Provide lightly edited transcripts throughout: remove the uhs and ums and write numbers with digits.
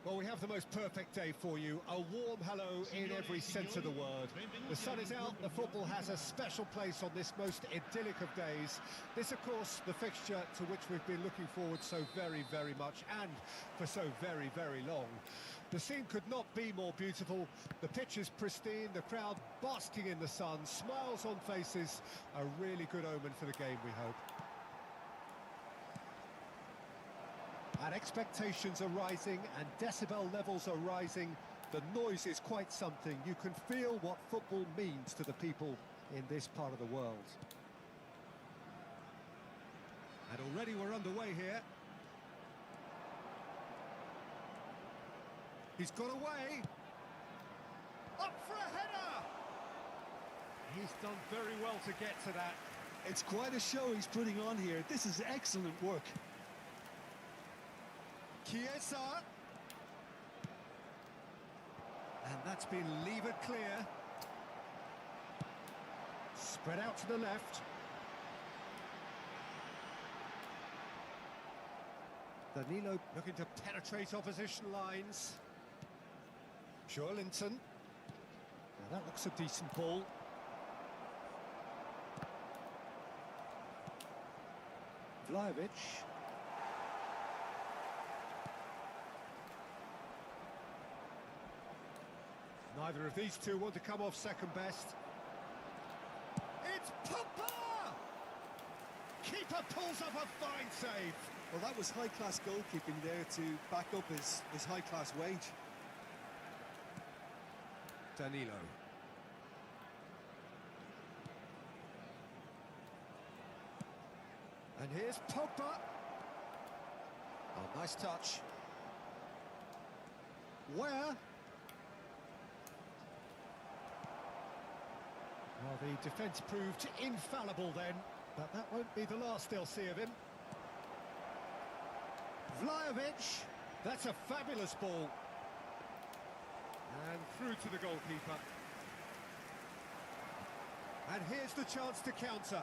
Well, we have the most perfect day for you. A warm hello in every sense of the word. The sun is out, the football has a special place on this most idyllic of days. This, of course, the fixture to which we've been looking forward so very, very much and for so very, very long. The scene could not be more beautiful. The pitch is pristine, the crowd basking in the sun, smiles on faces. A really good omen for the game, we hope. And expectations are rising and decibel levels are rising. The noise is quite something. You can feel what football means to the people in this part of the world. And already we're underway here. He's got away. Up for a header! He's done very well to get to that. It's quite a show he's putting on here. This is excellent work. Chiesa. And that's been levered clear. Spread out to the left. Danilo looking to penetrate opposition lines. Joelinton. Now that looks a decent ball. Vlahovic. Neither of these two want to come off second best. It's Pogba! Keeper pulls up a fine save. Well, that was high-class goalkeeping there to back up his high-class wage. Danilo. And here's Pogba. Oh, nice touch. Where? Well, the defence proved infallible then, but that won't be the last they'll see of him. Vlahovic, that's a fabulous ball. And through to the goalkeeper. And here's the chance to counter.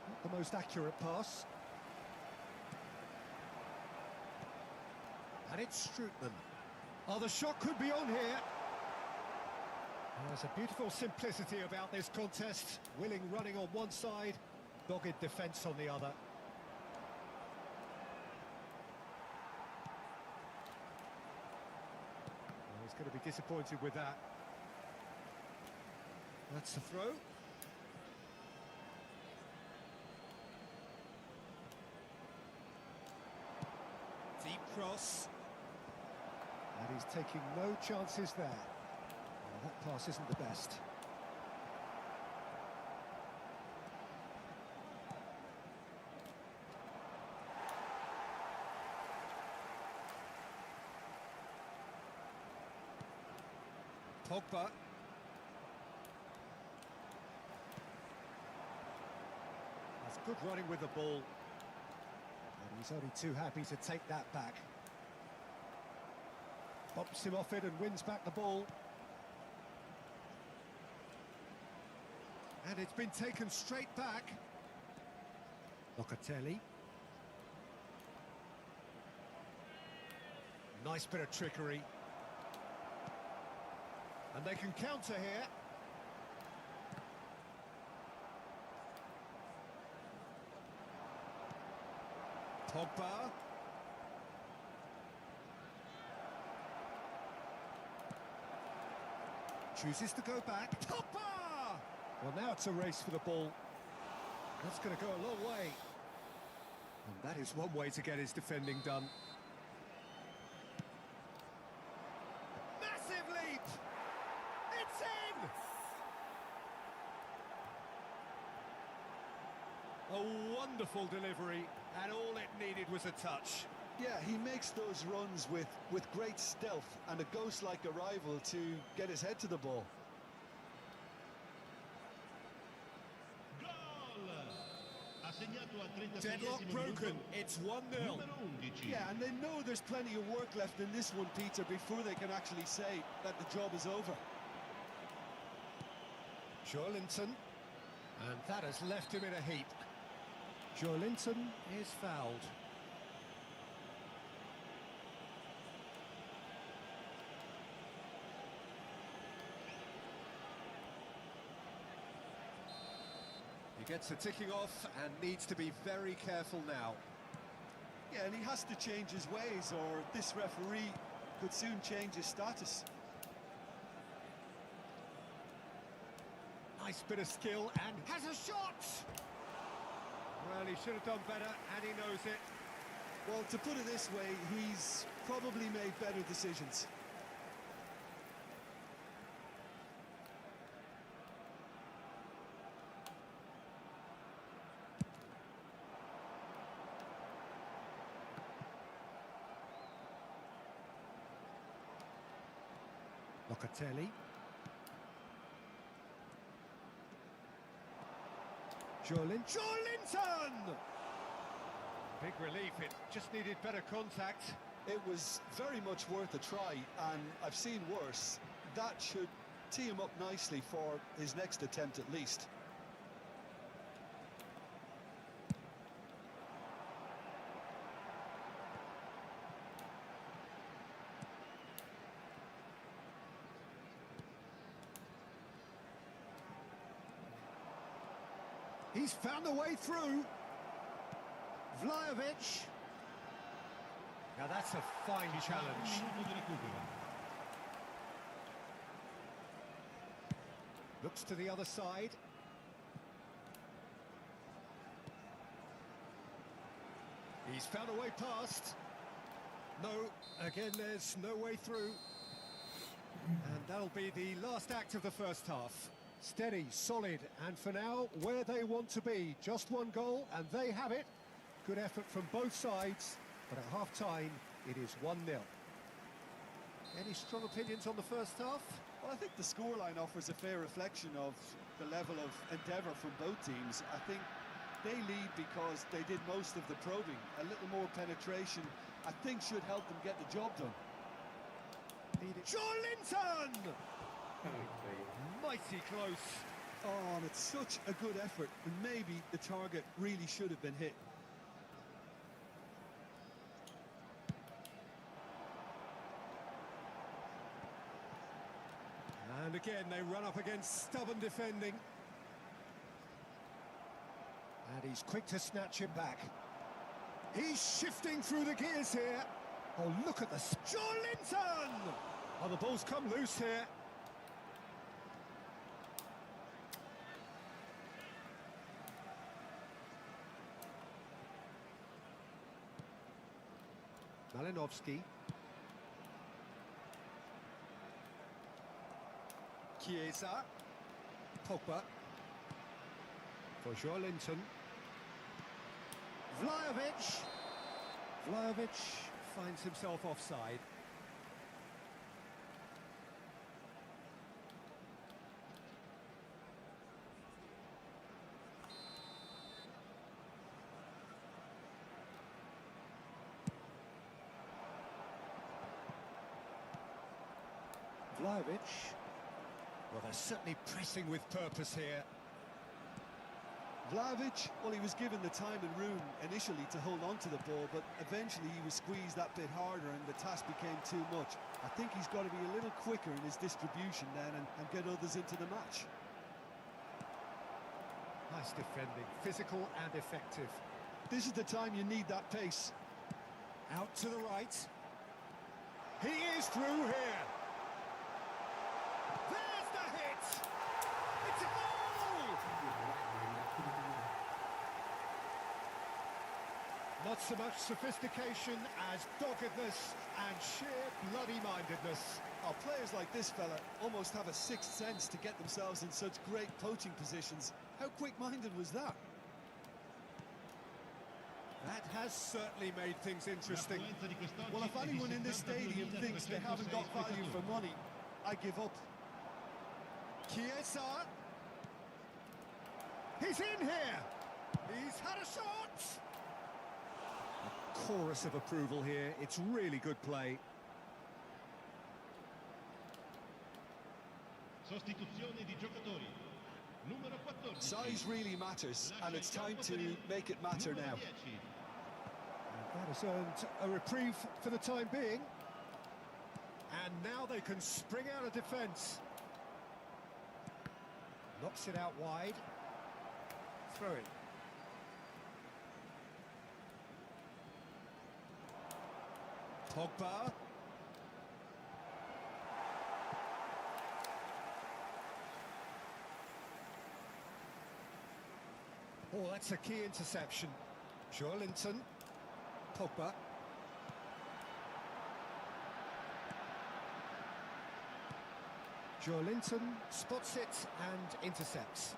Not the most accurate pass. And it's Strootman. Oh, the shot could be on here. There's a beautiful simplicity about this contest. Willing running on one side, dogged defence on the other. Well, he's going to be disappointed with that. That's the throw. Deep cross. And he's taking no chances there. Well, that pass isn't the best. Pogba. That's good running with the ball. And he's only too happy to take that back. Bumps him off it and wins back the ball. And it's been taken straight back. Locatelli. Nice bit of trickery. And they can counter here. Pogba. Chooses to go back. Pogba! Well, now it's a race for the ball. That's going to go a long way. And that is one way to get his defending done. Massive leap! It's in! A wonderful delivery, and all it needed was a touch. Yeah, he makes those runs with great stealth and a ghost-like arrival to get his head to the ball. Deadlock broken, it's 1-0. Yeah, and they know there's plenty of work left in this one, Peter, before they can actually say that the job is over. Joelinton. And that has left him in a heap. Joelinton is fouled. He gets a ticking off and needs to be very careful now. Yeah, and he has to change his ways, or this referee could soon change his status. Nice bit of skill and has a shot! Well, he should have done better, and he knows it. Well, to put it this way, he's probably made better decisions. Locatelli. Joelinton! Big relief, it just needed better contact. It was very much worth a try, and I've seen worse. That should tee him up nicely for his next attempt at least. He's found a way through. Vlahovic. Now that's a fine challenge. Looks to the other side. He's found a way past. No, again there's no way through. And that'll be the last act of the first half. Steady, solid, and for now, where they want to be. Just one goal, and they have it. Good effort from both sides, but at half-time, it is 1-0. Any strong opinions on the first half? Well, I think the scoreline offers a fair reflection of the level of endeavour from both teams. I think they lead because they did most of the probing. A little more penetration, I think, should help them get the job done. Joelinton! Mighty close. Oh, and it's such a good effort, and maybe the target really should have been hit. And again, they run up against stubborn defending. And he's quick to snatch it back. He's shifting through the gears here. Oh, look at the... Joelinton! Oh, the ball's come loose here. Malinovsky. Chiesa. Pogba. For Joelinton. Vlahovic. Vlahovic finds himself offside. Vlahovic. Well, they're certainly pressing with purpose here. Vlahovic, well, he was given the time and room initially to hold on to the ball, but eventually he was squeezed that bit harder and the task became too much. I think he's got to be a little quicker in his distribution then and get others into the match. Nice defending, physical and effective. This is the time you need that pace. Out to the right. He is through here. There's the hit! It's a goal! Not so much sophistication as doggedness and sheer bloody-mindedness. Oh, players like this fella almost have a sixth sense to get themselves in such great poaching positions. How quick-minded was that? That has certainly made things interesting. Well, if anyone in this stadium thinks they haven't got value for money, I give up. Chiesa. He's in here. He's had a shot. A chorus of approval here. It's really good play. Sostituzione di giocatori. Size really matters, and it's time to make it matter now. That has earned a reprieve for the time being. And now they can spring out of defence. Knocks it out wide. Throw it. Pogba. Oh, that's a key interception. Joelinton. Pogba. Joelinton spots it and intercepts.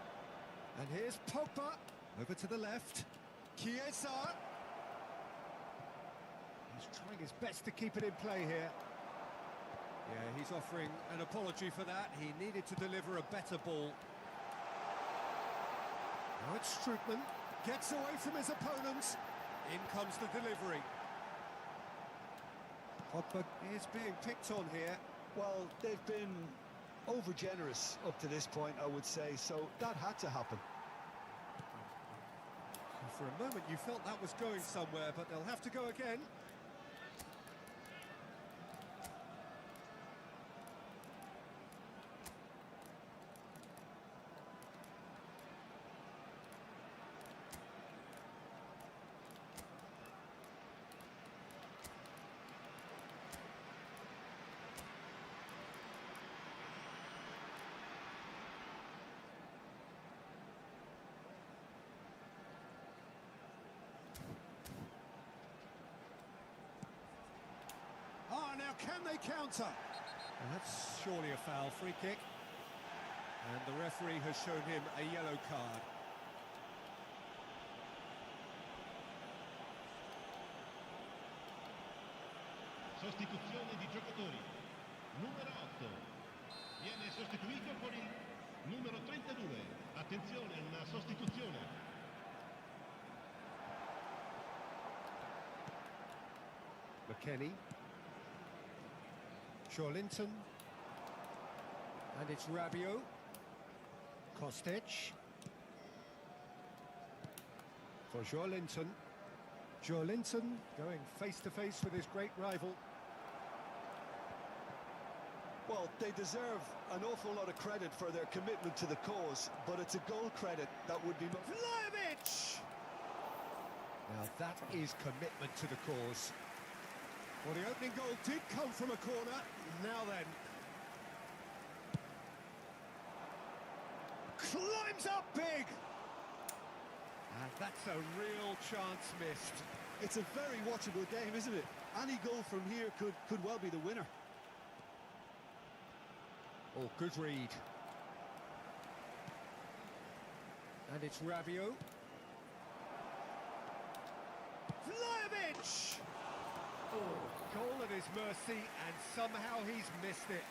And here's Pogba. Over to the left. Chiesa. He's trying his best to keep it in play here. Yeah, he's offering an apology for that. He needed to deliver a better ball. Now it's Strootman. Gets away from his opponents. In comes the delivery. Pogba is being picked on here. Well, they've been over-generous up to this point, I would say, so that had to happen. For a moment you felt that was going somewhere, but they'll have to go again. Now can they counter? And that's surely a foul. Free kick. And the referee has shown him a yellow card. Sostituzione di giocatori. Numero 8 viene sostituito con il numero 32. Attenzione, una sostituzione. McKennie. Joelinton. And it's Rabiot. Kostic. For Joelinton. Joelinton going face-to-face with his great rival. Well, they deserve an awful lot of credit for their commitment to the cause, but it's a goal credit that would be... Vlahovic! Now that is commitment to the cause. Well, the opening goal did come from a corner. Now then. Climbs up big! And that's a real chance missed. It's a very watchable game, isn't it? Any goal from here could well be the winner. Oh, good read. And it's Rabiot. Vlahovic! Oh, goal at his mercy, and somehow he's missed it.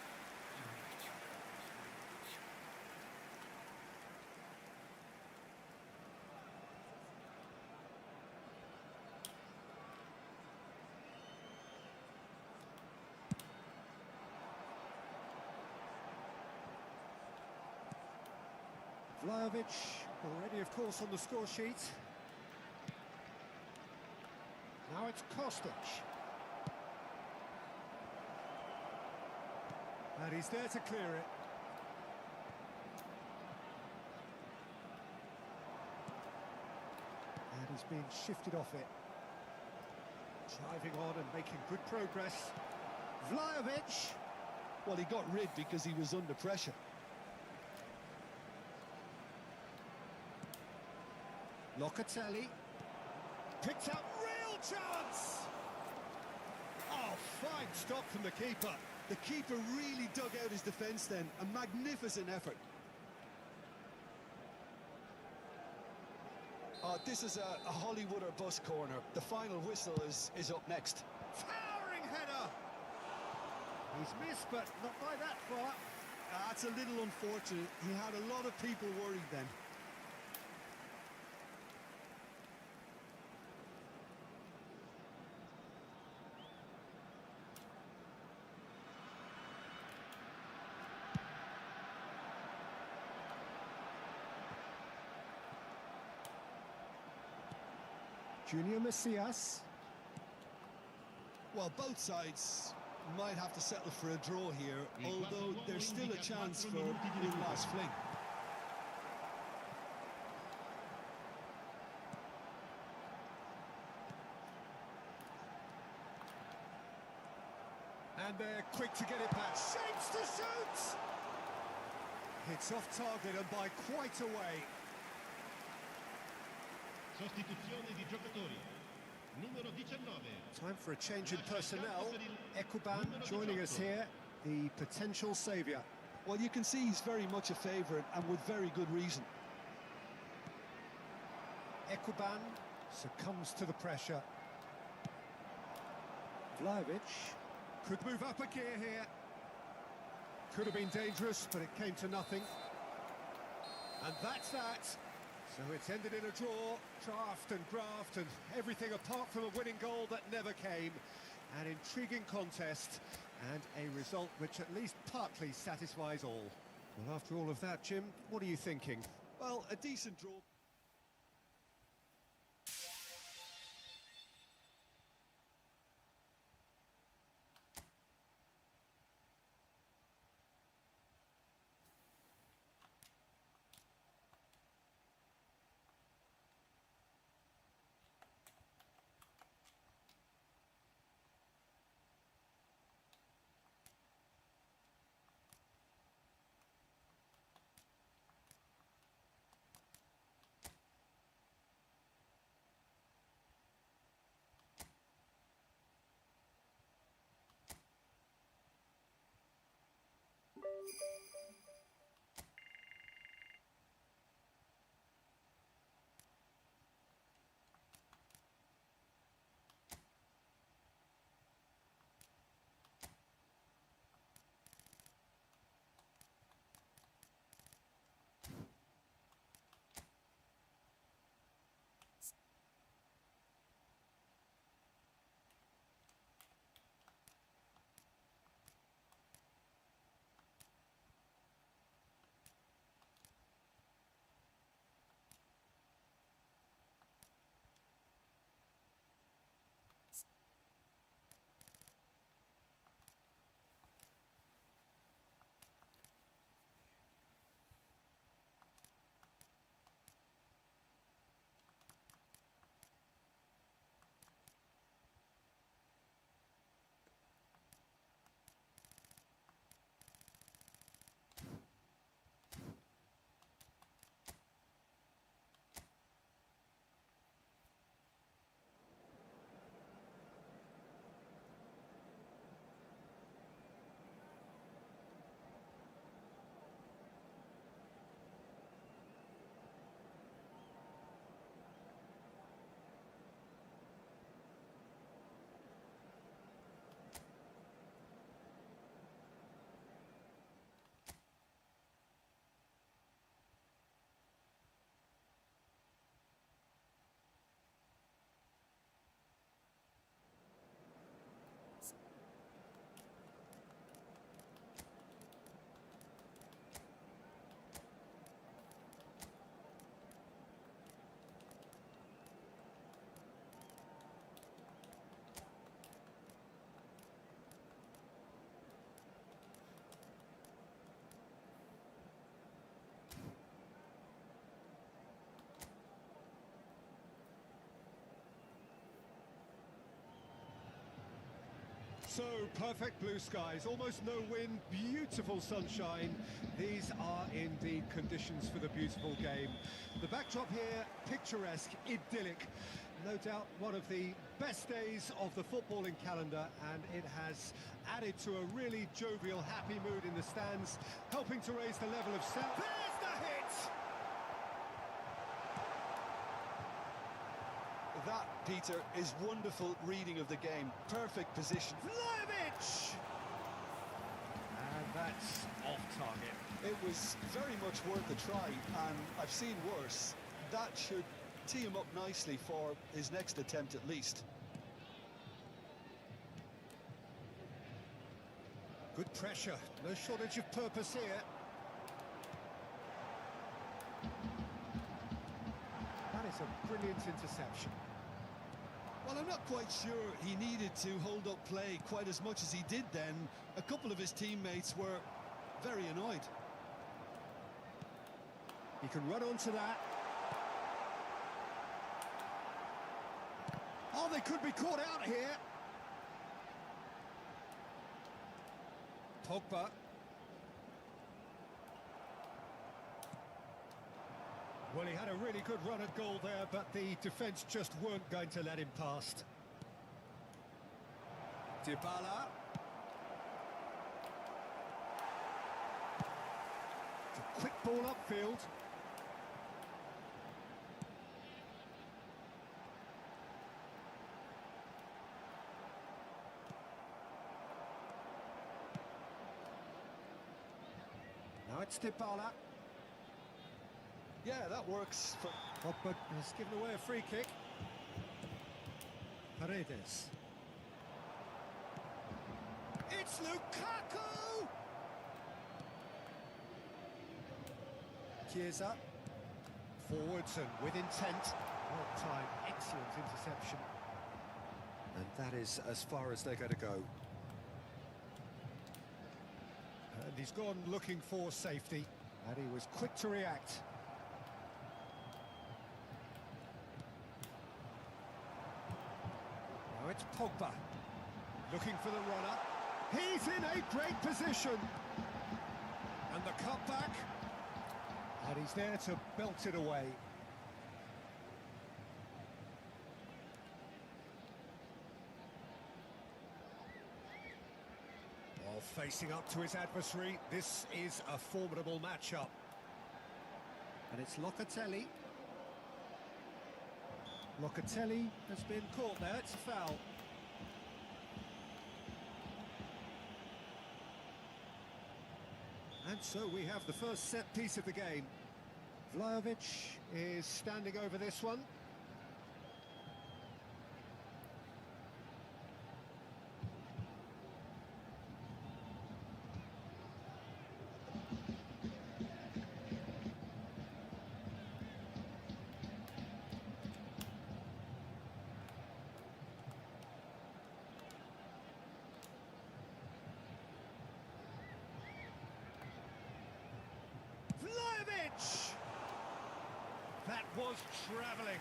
Vlahovic already, of course, on the score sheet. Now it's Kostic. And he's there to clear it. And he's being shifted off it. Driving on and making good progress. Vlahovic. Well, he got rid because he was under pressure. Locatelli. Picks up, real chance! Oh, fine stop from the keeper. The keeper really dug out his defence then. A magnificent effort. This is a Hollywood or bust corner. The final whistle is up next. Towering header! He's missed, but not by that far. That's a little unfortunate. He had a lot of people worried then. Junior Messias. Well, both sides might have to settle for a draw here, although there's still a chance for one last fling. And they're quick to get it back. Shapes to shoot! It's off target and by quite a way. Sostituzione di giocatori. Numero 19. Time for a change in personnel. Ekuban joining us here, the potential saviour. Well, you can see he's very much a favourite, and with very good reason. Ekuban succumbs to the pressure. Vlahovic could move up a gear here. Could have been dangerous, but it came to nothing. And that's that. So it's ended in a draw, draft and graft and everything apart from a winning goal that never came. An intriguing contest and a result which at least partly satisfies all. Well, after all of that, Jim, what are you thinking? Well, a decent draw. So, perfect blue skies, almost no wind, beautiful sunshine. These are indeed conditions for the beautiful game. The backdrop here, picturesque, idyllic. No doubt one of the best days of the footballing calendar, and it has added to a really jovial, happy mood in the stands, helping to raise the level of sound. There's the hit! That, Peter, is wonderful reading of the game. Perfect position. Vlahovic! And that's off target. It was very much worth a try, and I've seen worse. That should tee him up nicely for his next attempt at least. Good pressure, no shortage of purpose here. That is a brilliant interception. Well, I'm not quite sure he needed to hold up play quite as much as he did then. A couple of his teammates were very annoyed. He can run onto that. Oh, they could be caught out here. Pogba. Well, he had a really good run at goal there, but the defence just weren't going to let him past. Dybala. It's a quick ball upfield. Now it's Dybala. Yeah, that works. Pogba has given away a free kick. Paredes. It's Lukaku! Chiesa. Forwards and with intent. Well time, excellent interception. And that is as far as they're going to go. And he's gone looking for safety. And he was quick to react. Now it's Pogba, looking for the runner. He's in a great position. And the cutback. And he's there to belt it away. While facing up to his adversary, this is a formidable matchup. And it's Locatelli. Locatelli has been caught there, it's a foul. And so we have the first set piece of the game. Vlahovic is standing over this one. That was travelling.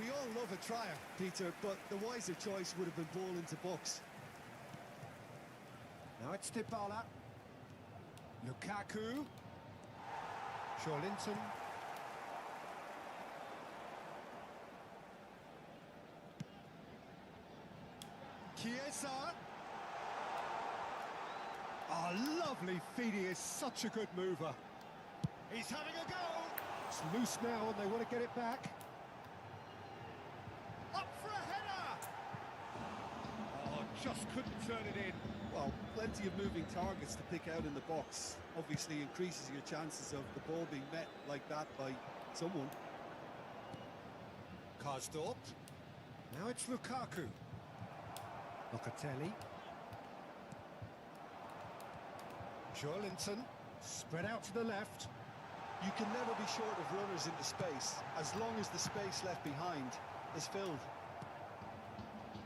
We all love a trier, Peter, but the wiser choice would have been ball into box. Now it's Dybala. Lukaku. Linton. Chiesa. Oh, lovely feed. He is such a good mover. He's having a go. It's loose now and they want to get it back. Up for a header! Oh, just couldn't turn it in. Well, plenty of moving targets to pick out in the box. Obviously increases your chances of the ball being met like that by someone. Karsdorp. Now it's Lukaku. Locatelli. Linton. Spread out to the left. You can never be short of runners into space, as long as the space left behind is filled.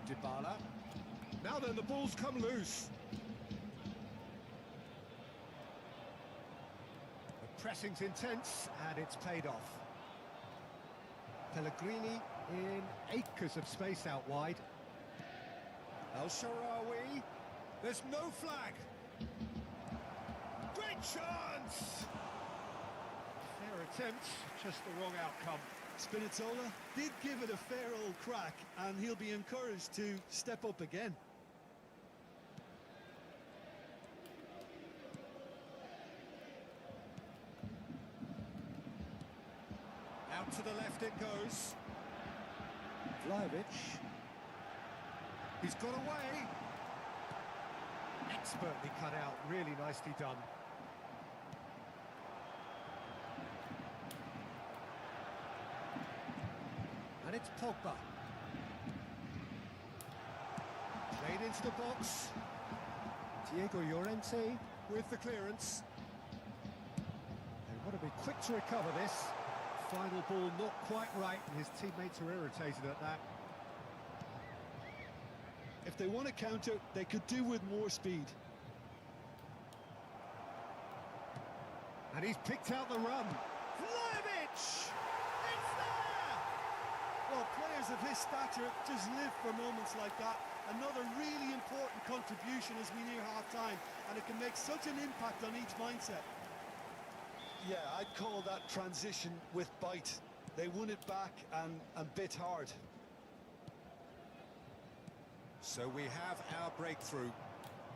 Dybala. Now then, the ball's come loose. The pressing's intense, and it's paid off. Pellegrini in acres of space out wide. El Shaarawy. There's no flag. Great chance! Fair attempt, just the wrong outcome. Spinazzola did give it a fair old crack, and he'll be encouraged to step up again. Out to the left it goes. Vlahovic. He's got away. Expertly cut out, really nicely done. And it's Pogba. Played into the box. Diego Llorente with the clearance. They want to be quick to recover this. Final ball not quite right, and his teammates are irritated at that. If they want to counter, they could do with more speed. And he's picked out the run. Vlahovic! It's there! Well, players of his stature just live for moments like that. Another really important contribution as we near half-time, and it can make such an impact on each mindset. Yeah, I'd call that transition with bite. They won it back and bit hard. So we have our breakthrough.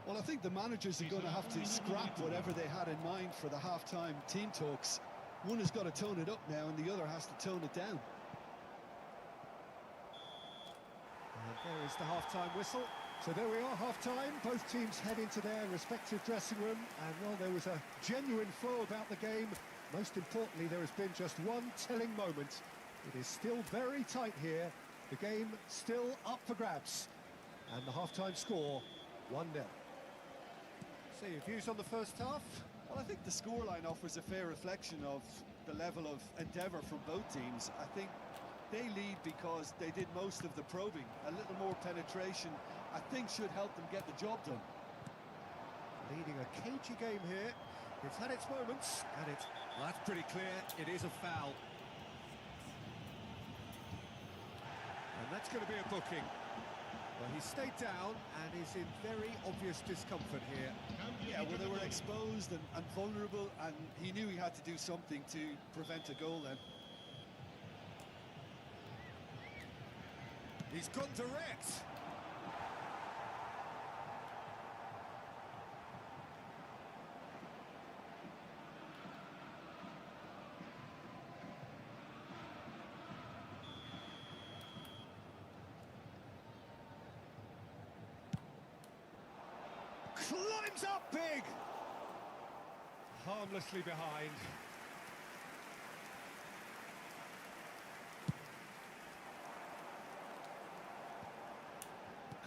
Well, I think the managers are going to have to scrap whatever they had in mind for the half-time team talks. One has got to tone it up now, and the other has to tone it down. And there is the half-time whistle. So there we are, half-time. Both teams head into their respective dressing room. And, well, there was a genuine flow about the game. Most importantly, there has been just one telling moment. It is still very tight here. The game still up for grabs. And the half-time score, 1-0. So your views on the first half? Well, I think the scoreline offers a fair reflection of the level of endeavour from both teams. I think they lead because they did most of the probing. A little more penetration, I think, should help them get the job done. Leading a cagey game here. It's had its moments, and well, that's pretty clear. It is a foul. And that's going to be a booking. Well, he stayed down and is in very obvious discomfort here. Yeah, well, they were exposed and vulnerable, and he knew he had to do something to prevent a goal then. He's gone direct. Climbs up big. Harmlessly behind.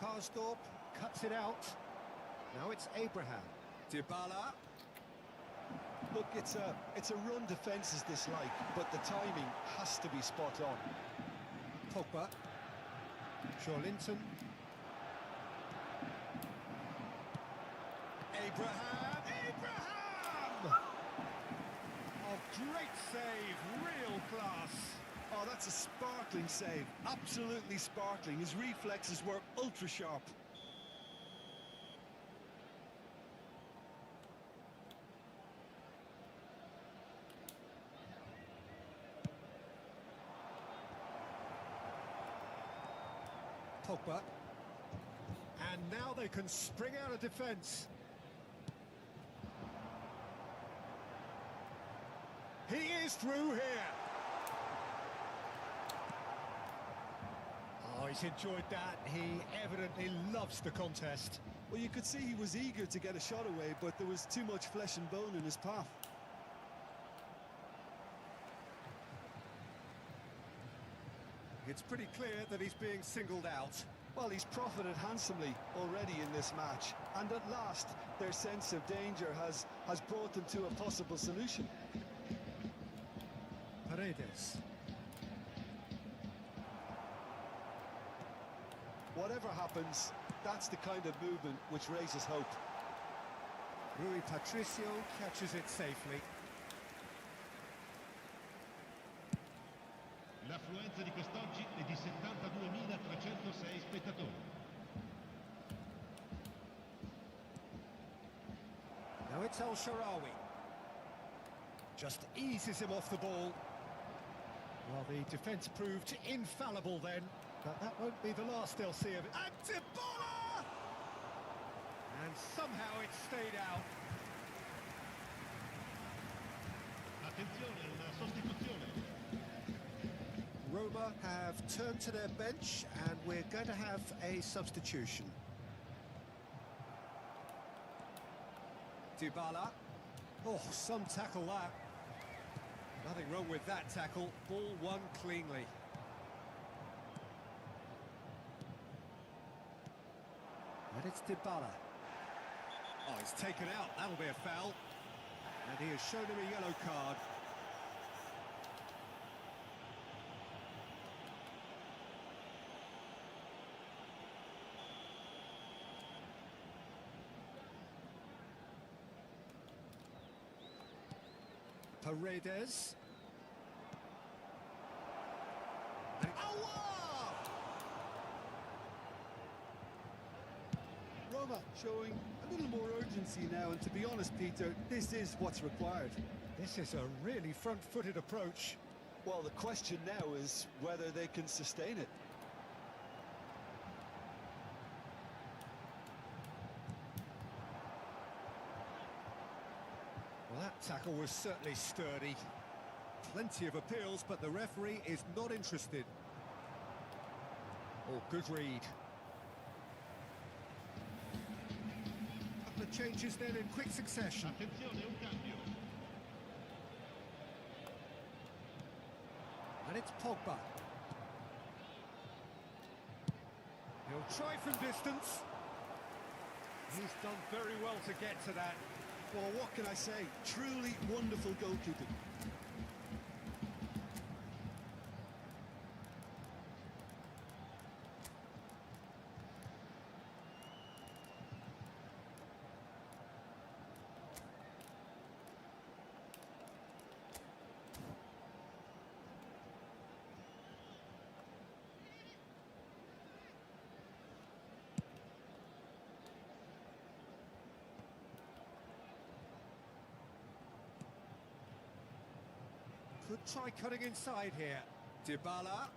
Karsdorp cuts it out. Now it's Abraham. Dybala. Look, it's a run defence is dislike, but the timing has to be spot on. Pogba. Linton. Abraham! Abraham! Oh, great save, real class. Oh, that's a sparkling save, absolutely sparkling. His reflexes were ultra sharp. Pogba. And now they can spring out of defence. He is through here. Oh, he's enjoyed that. He evidently loves the contest. Well, you could see he was eager to get a shot away, but there was too much flesh and bone in his path. It's pretty clear that he's being singled out. Well, he's profited handsomely already in this match, and at last their sense of danger has brought them to a possible solution. Paredes. Whatever happens, that's the kind of movement which raises hope. Rui Patricio catches it safely. L'affluenza di quest'oggi è di 72.306 spettatori. Now it's El Shaarawy. Just eases him off the ball. Well, the defence proved infallible then, but that won't be the last they'll see of it. And Dybala! And somehow it stayed out. Attenzione, una sostituzione. Roma have turned to their bench, and we're going to have a substitution. Dybala. Oh, some tackle that. Nothing wrong with that tackle. Ball won cleanly. And it's Dybala. Oh, he's taken out. That'll be a foul. And he has shown him a yellow card. Paredes. And Roma showing a little more urgency now, and to be honest, Peter, this is what's required. this is a really front-footed approach. Well, the question now is whether they can sustain it. Well, that tackle was certainly sturdy. Plenty of appeals, but the referee is not interested. Oh, good read. The changes then in quick succession. Attenzione, un cambio. And it's Pogba. He'll try from distance. He's done very well to get to that. Well, what can I say? Truly wonderful goalkeeping. Could try cutting inside here. Dybala.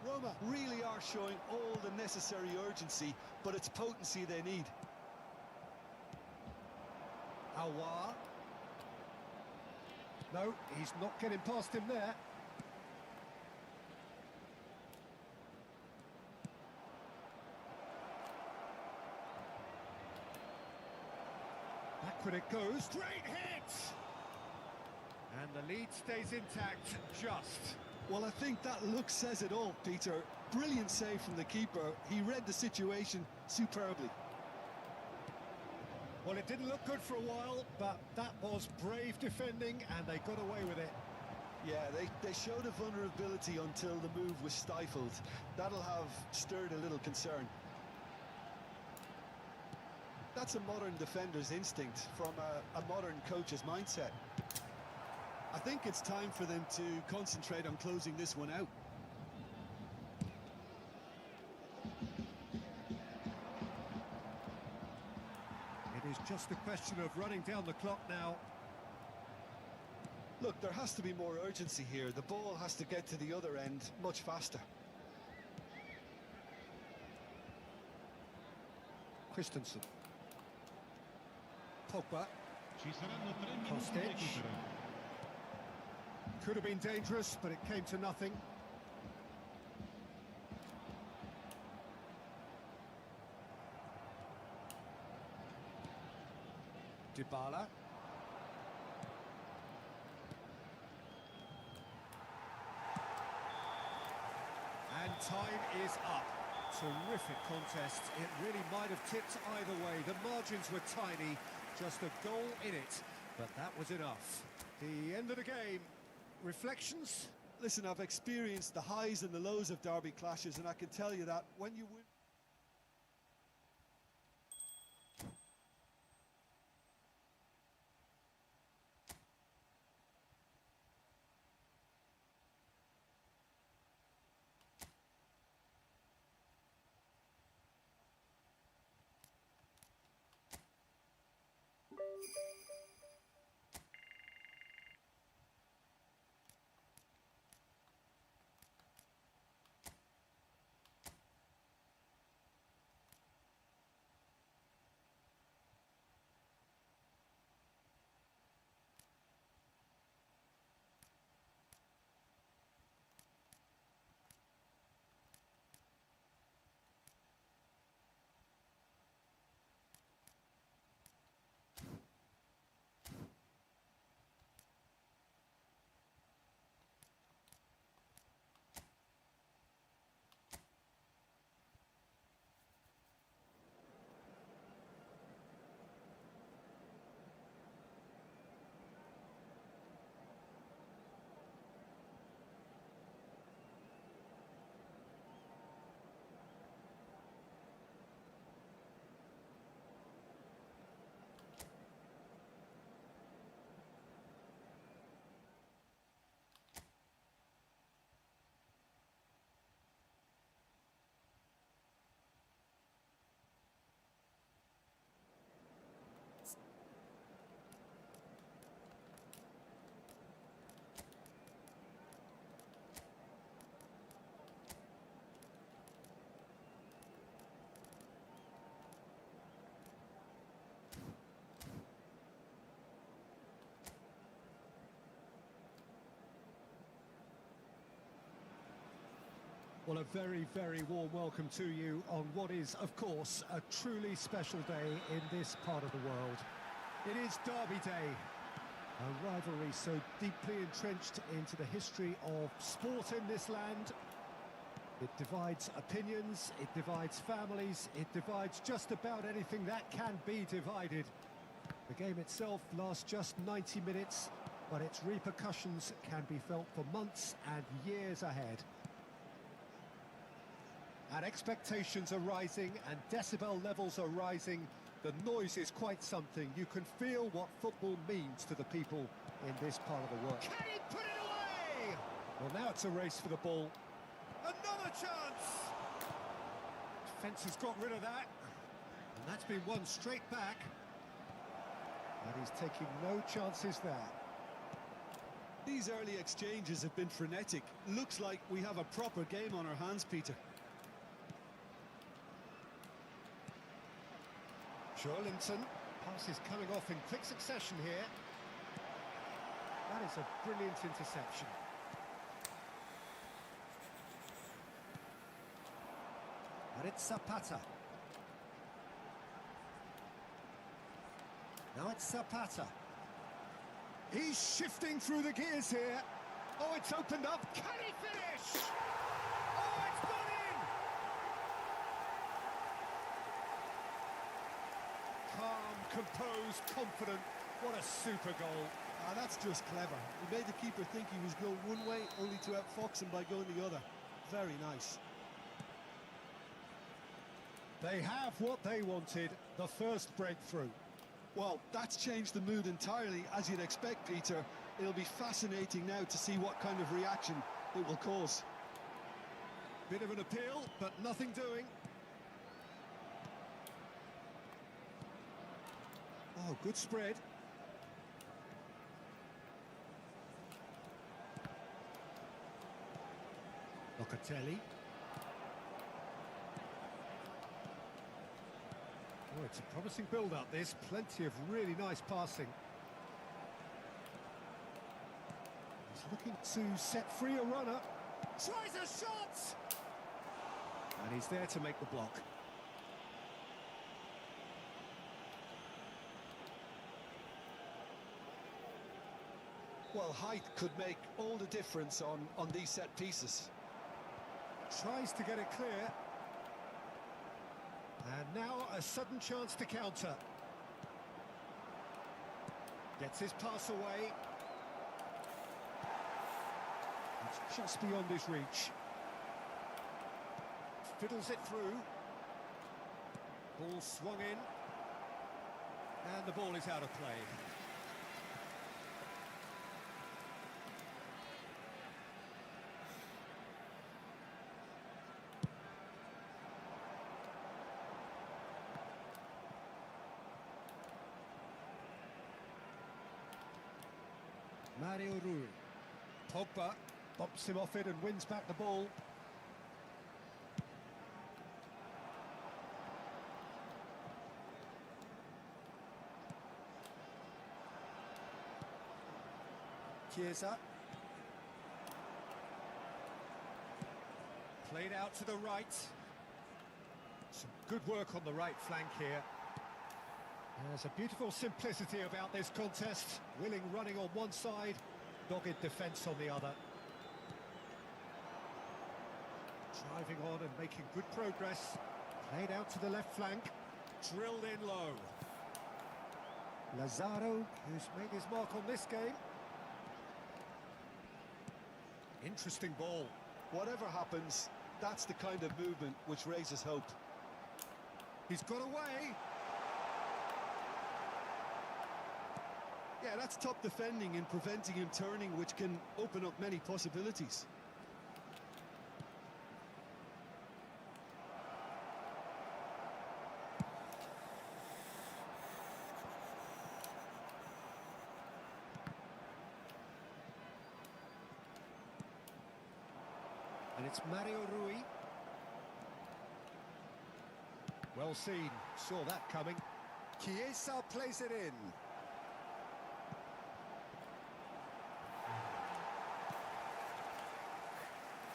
Roma really are showing all the necessary urgency, but it's potency they need. Aouar. No, he's not getting past him there. Backward it goes. Great hit! And the lead stays intact, just. Well, I think that look says it all, Peter. Brilliant save from the keeper. He read the situation superbly. Well, it didn't look good for a while, but that was brave defending, and they got away with it. Yeah, they showed a vulnerability until the move was stifled. That'll have stirred a little concern. That's a modern defender's instinct from a modern coach's mindset. I think it's time for them to concentrate on closing this one out. It is just a question of running down the clock now. Look, there has to be more urgency here. The ball has to get to the other end much faster. Christensen. Pogba. Ci saranno 3 minuti di recupero. Could have been dangerous, but it came to nothing. Dybala. And time is up. Terrific contest. It really might have tipped either way. The margins were tiny, just a goal in it, but that was enough. The end of the game. Reflections? Listen, I've experienced the highs and the lows of derby clashes, and I can tell you that when you win... Well, a very, very warm welcome to you on what is, of course, a truly special day in this part of the world. It is Derby Day, a rivalry so deeply entrenched into the history of sport in this land. It divides opinions, it divides families, it divides just about anything that can be divided. The game itself lasts just 90 minutes, but its repercussions can be felt for months and years ahead. And expectations are rising and decibel levels are rising. The noise is quite something. You can feel what football means to the people in this part of the world. Can he put it away? Well, now it's a race for the ball. Another chance! Defence has got rid of that. And that's been won straight back. And he's taking no chances there. These early exchanges have been frenetic. Looks like we have a proper game on our hands, Peter. Joelinton, pass is coming off in quick succession here. That is a brilliant interception. And it's Zapata. Now it's Zapata. He's shifting through the gears here. Oh, it's opened up. Can he finish? Oh, it's gone in! Calm, composed, confident. What a super goal. Ah, that's just clever. He made the keeper think he was going one way, only to outfox him by going the other. Very nice. They have what they wanted, the first breakthrough. Well, that's changed the mood entirely, as you'd expect, Peter. It'll be fascinating now to see what kind of reaction it will cause. Bit of an appeal, but nothing doing. Oh, good spread. Locatelli. Oh, it's a promising build-up, this. Plenty of really nice passing. He's looking to set free a runner. Tries a shot! And he's there to make the block. Well, height could make all the difference on these set pieces. Tries to get it clear. And now a sudden chance to counter. Gets his pass away. It's just beyond his reach. Fiddles it through. Ball swung in. And the ball is out of play. Mario Rui. Pogba bops him off it and wins back the ball. Chiesa. Played out to the right. Some good work on the right flank here. There's a beautiful simplicity about this contest. Willing running on one side, dogged defence on the other. Driving on and making good progress. Played out to the left flank. Drilled in low. Lazaro, who's made his mark on this game. Interesting ball. Whatever happens, that's the kind of movement which raises hope. He's got away. Yeah, that's top defending and preventing him turning, which can open up many possibilities. And it's Mario Rui. Well seen, saw that coming. Chiesa plays it in.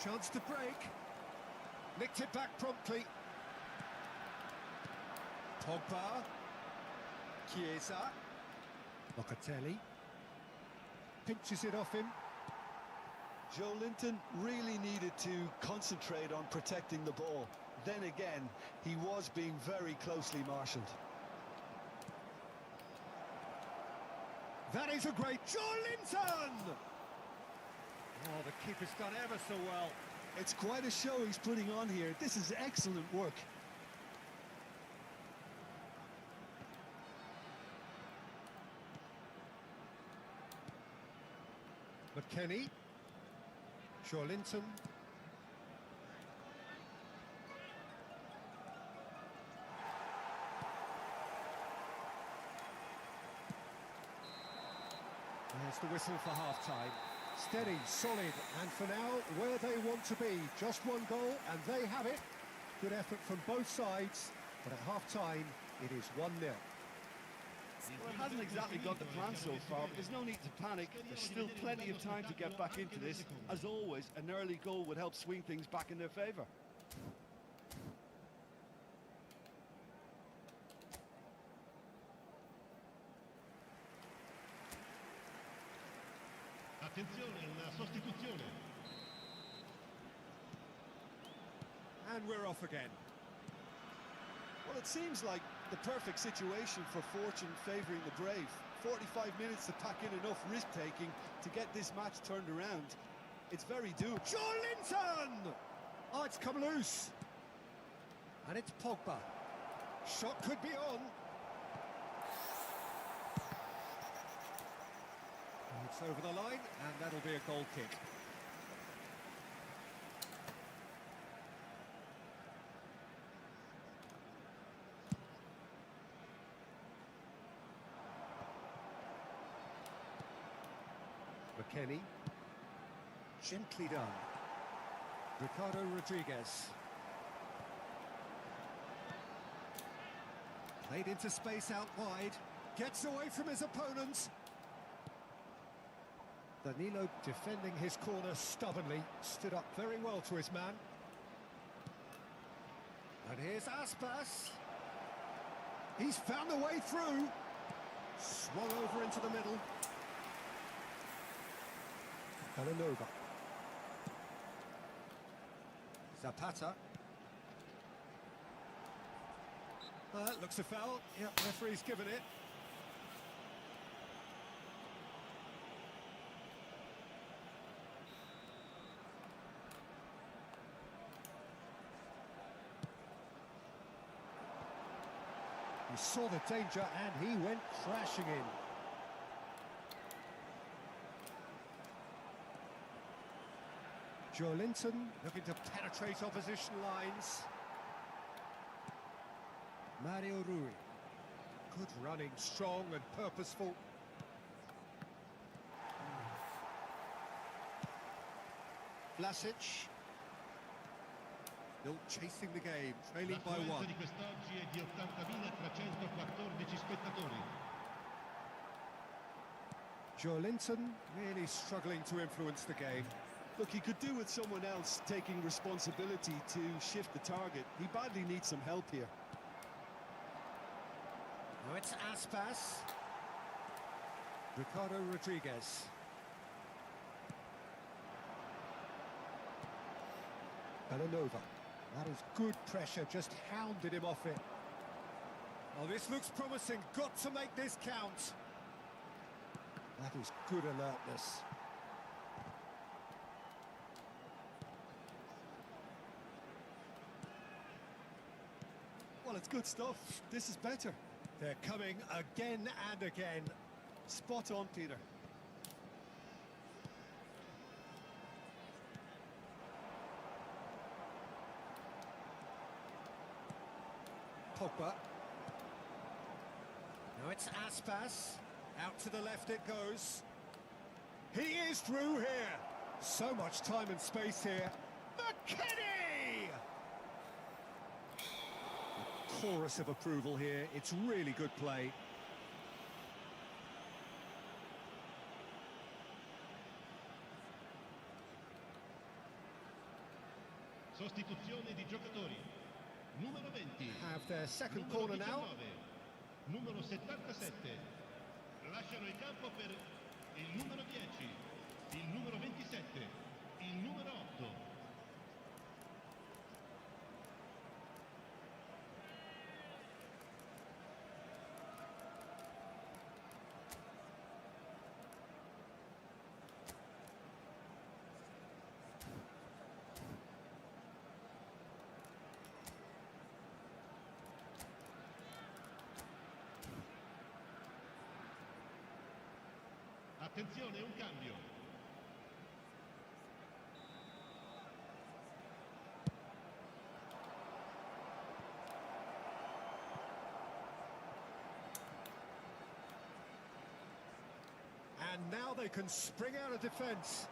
Chance to break. Nicked it back promptly. Pogba. Chiesa. Locatelli. Pinches it off him. Joe Linton really needed to concentrate on protecting the ball. Then again, he was being very closely marshalled. That is a great Joe Linton! Oh, the keeper's done ever so well. It's quite a show he's putting on here. This is excellent work. McKennie. Joe Linton. There's the whistle for half-time. Steady, solid, and for now, where they want to be. Just one goal, and they have it. Good effort from both sides, but at half-time, it is 1-0. Well, it hasn't exactly got the plan so far, but there's no need to panic. There's still plenty of time to get back into this. As always, an early goal would help swing things back in their favour. Attenzione, una sostituzione. And we're off again. Well, it seems like the perfect situation for fortune favouring the brave. 45 minutes to pack in enough risk-taking to get this match turned around. It's very doable. Joe Linton! Oh, it's come loose. And it's Pogba. Shot could be on. It's over the line, and that'll be a goal kick. McKennie. Gently done. Ricardo Rodriguez. Played into space out wide. Gets away from his opponents. Danilo defending his corner stubbornly. Stood up very well to his man. And here's Aspas. He's found a way through. Swung over into the middle. Villanova. Zapata. Looks a foul. Yep, referee's given it. He saw the danger and he went crashing in. Joe Linton looking to penetrate opposition lines. Mario Rui. Good running, strong and purposeful. Vlasic. Still chasing the game, trailing by L'affluenza one. di quest'oggi è di 80.314 spettatori. Joe Linton really struggling to influence the game. Look, he could do with someone else taking responsibility to shift the target. He badly needs some help here. Now it's Aspas. Ricardo Rodriguez. Villanova. That is good pressure, just hounded him off it. Oh, this looks promising. Got to make this count. That is good alertness. Well, it's good stuff. This is better. They're coming again and again. Spot on, Peter. Pogba. Now it's Aspas. Out to the left it goes. He is through here. So much time and space here. McKennie! A chorus of approval here. It's really good play. Sostituzione di giocatori. Numero 20. Have their second Numero corner now. 19. Numero 77. Lasciano il campo per il numero 10, il numero 27, il numero 8. Attenzione, un cambio. And now they can spring out of defence.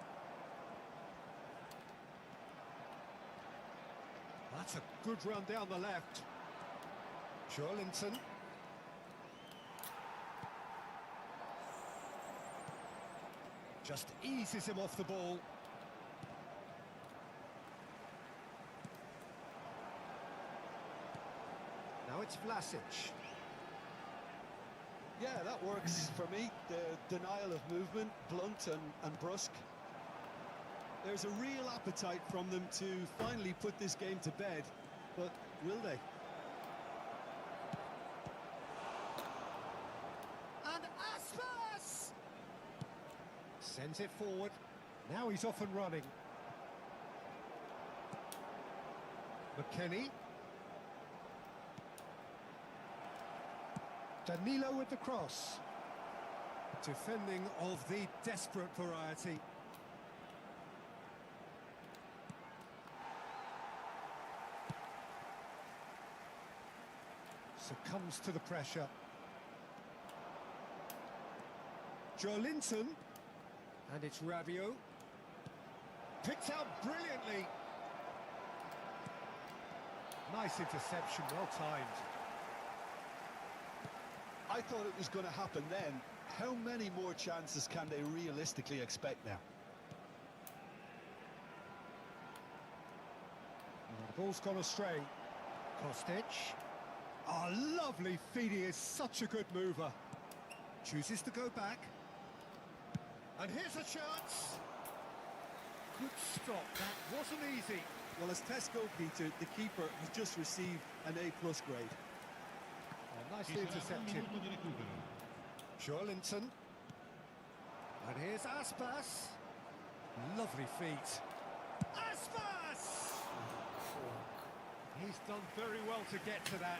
That's a good run down the left. Joelinton. Just eases him off the ball. Now it's Vlasic. Yeah, that works for me. The denial of movement, blunt and brusque. There's a real appetite from them to finally put this game to bed, but will they? And Aspas! Sends it forward. Now he's off and running. McKennie. Danilo with the cross. Defending of the desperate variety. Succumbs to the pressure. Joelinton. And it's Rabiot. Picked out brilliantly. Nice interception, well timed. I thought it was going to happen then. How many more chances can they realistically expect now? The ball's gone astray. Kostic. Oh, lovely feed. He is such a good mover. Chooses to go back. And here's a chance. Good stop. That wasn't easy. Well, as Tesco, Peter, the keeper has just received an A+ grade. Oh, nicely Ci sarà un intercepted. minuto di recupero. Joelinton. And here's Aspas. Lovely feet. Aspas! He's done very well to get to that.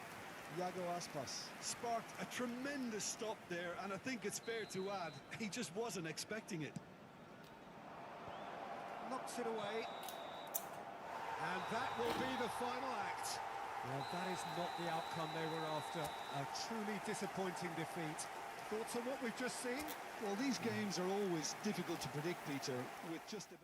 Iago Aspas sparked a tremendous stop there, and I think it's fair to add, he just wasn't expecting it. Knocks it away. And that will be the final act. Well, that is not the outcome they were after. A truly disappointing defeat. Thoughts on what we've just seen? Well, these games are always difficult to predict, Peter, with just about...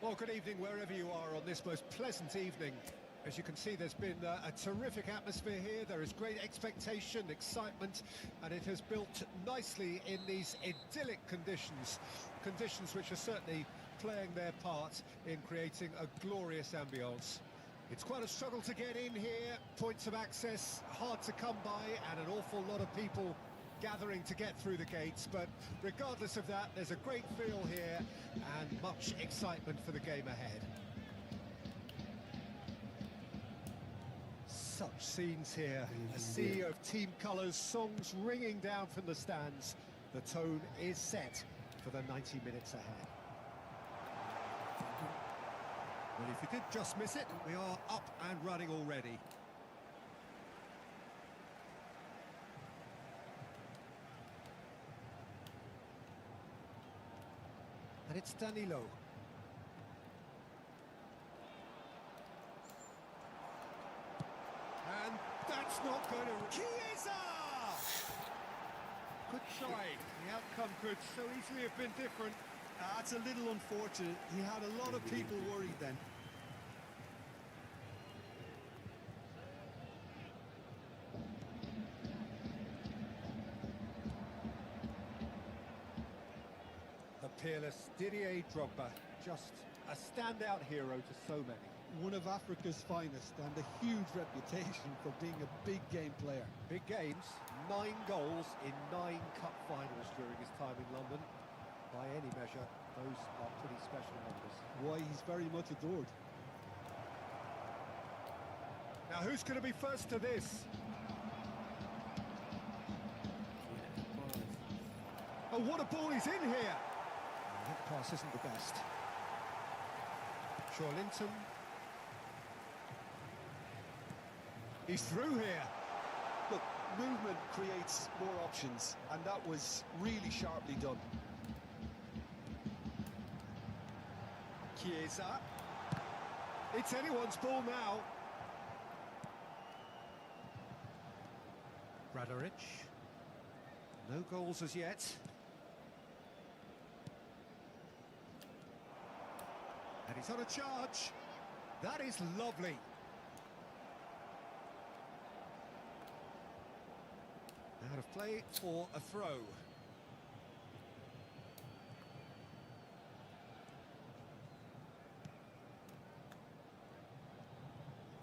Well, good evening wherever you are on this most pleasant evening. As you can see, there's been a terrific atmosphere here. There is great expectation, excitement, and it has built nicely in these idyllic conditions. Conditions which are certainly playing their part in creating a glorious ambience. It's quite a struggle to get in here, points of access hard to come by, and an awful lot of people gathering to get through the gates, but regardless of that, there's a great feel here and much excitement for the game ahead. Such scenes here, a sea of team colours, songs ringing down from the stands. The tone is set for the 90 minutes ahead. Well, if you did just miss it, we are up and running already. And it's Danilo. And that's not going to... Chiesa! Good try. The outcome could so easily have been different. That's a little unfortunate. He had a lot of people worried then. The peerless Didier Drogba, just a standout hero to so many. One of Africa's finest and a huge reputation for being a big game player. Big games, 9 goals in 9 cup finals during his time in London. By any measure, those are pretty special numbers. Why, he's very much adored. Now, who's going to be first to this? Oh, what a ball he's in here! That pass isn't the best. Linton. He's through here. Look, movement creates more options, and that was really sharply done. Chiesa. It's anyone's ball now. Radoric. No goals as yet. And he's on a charge. That is lovely. Out of play for a throw.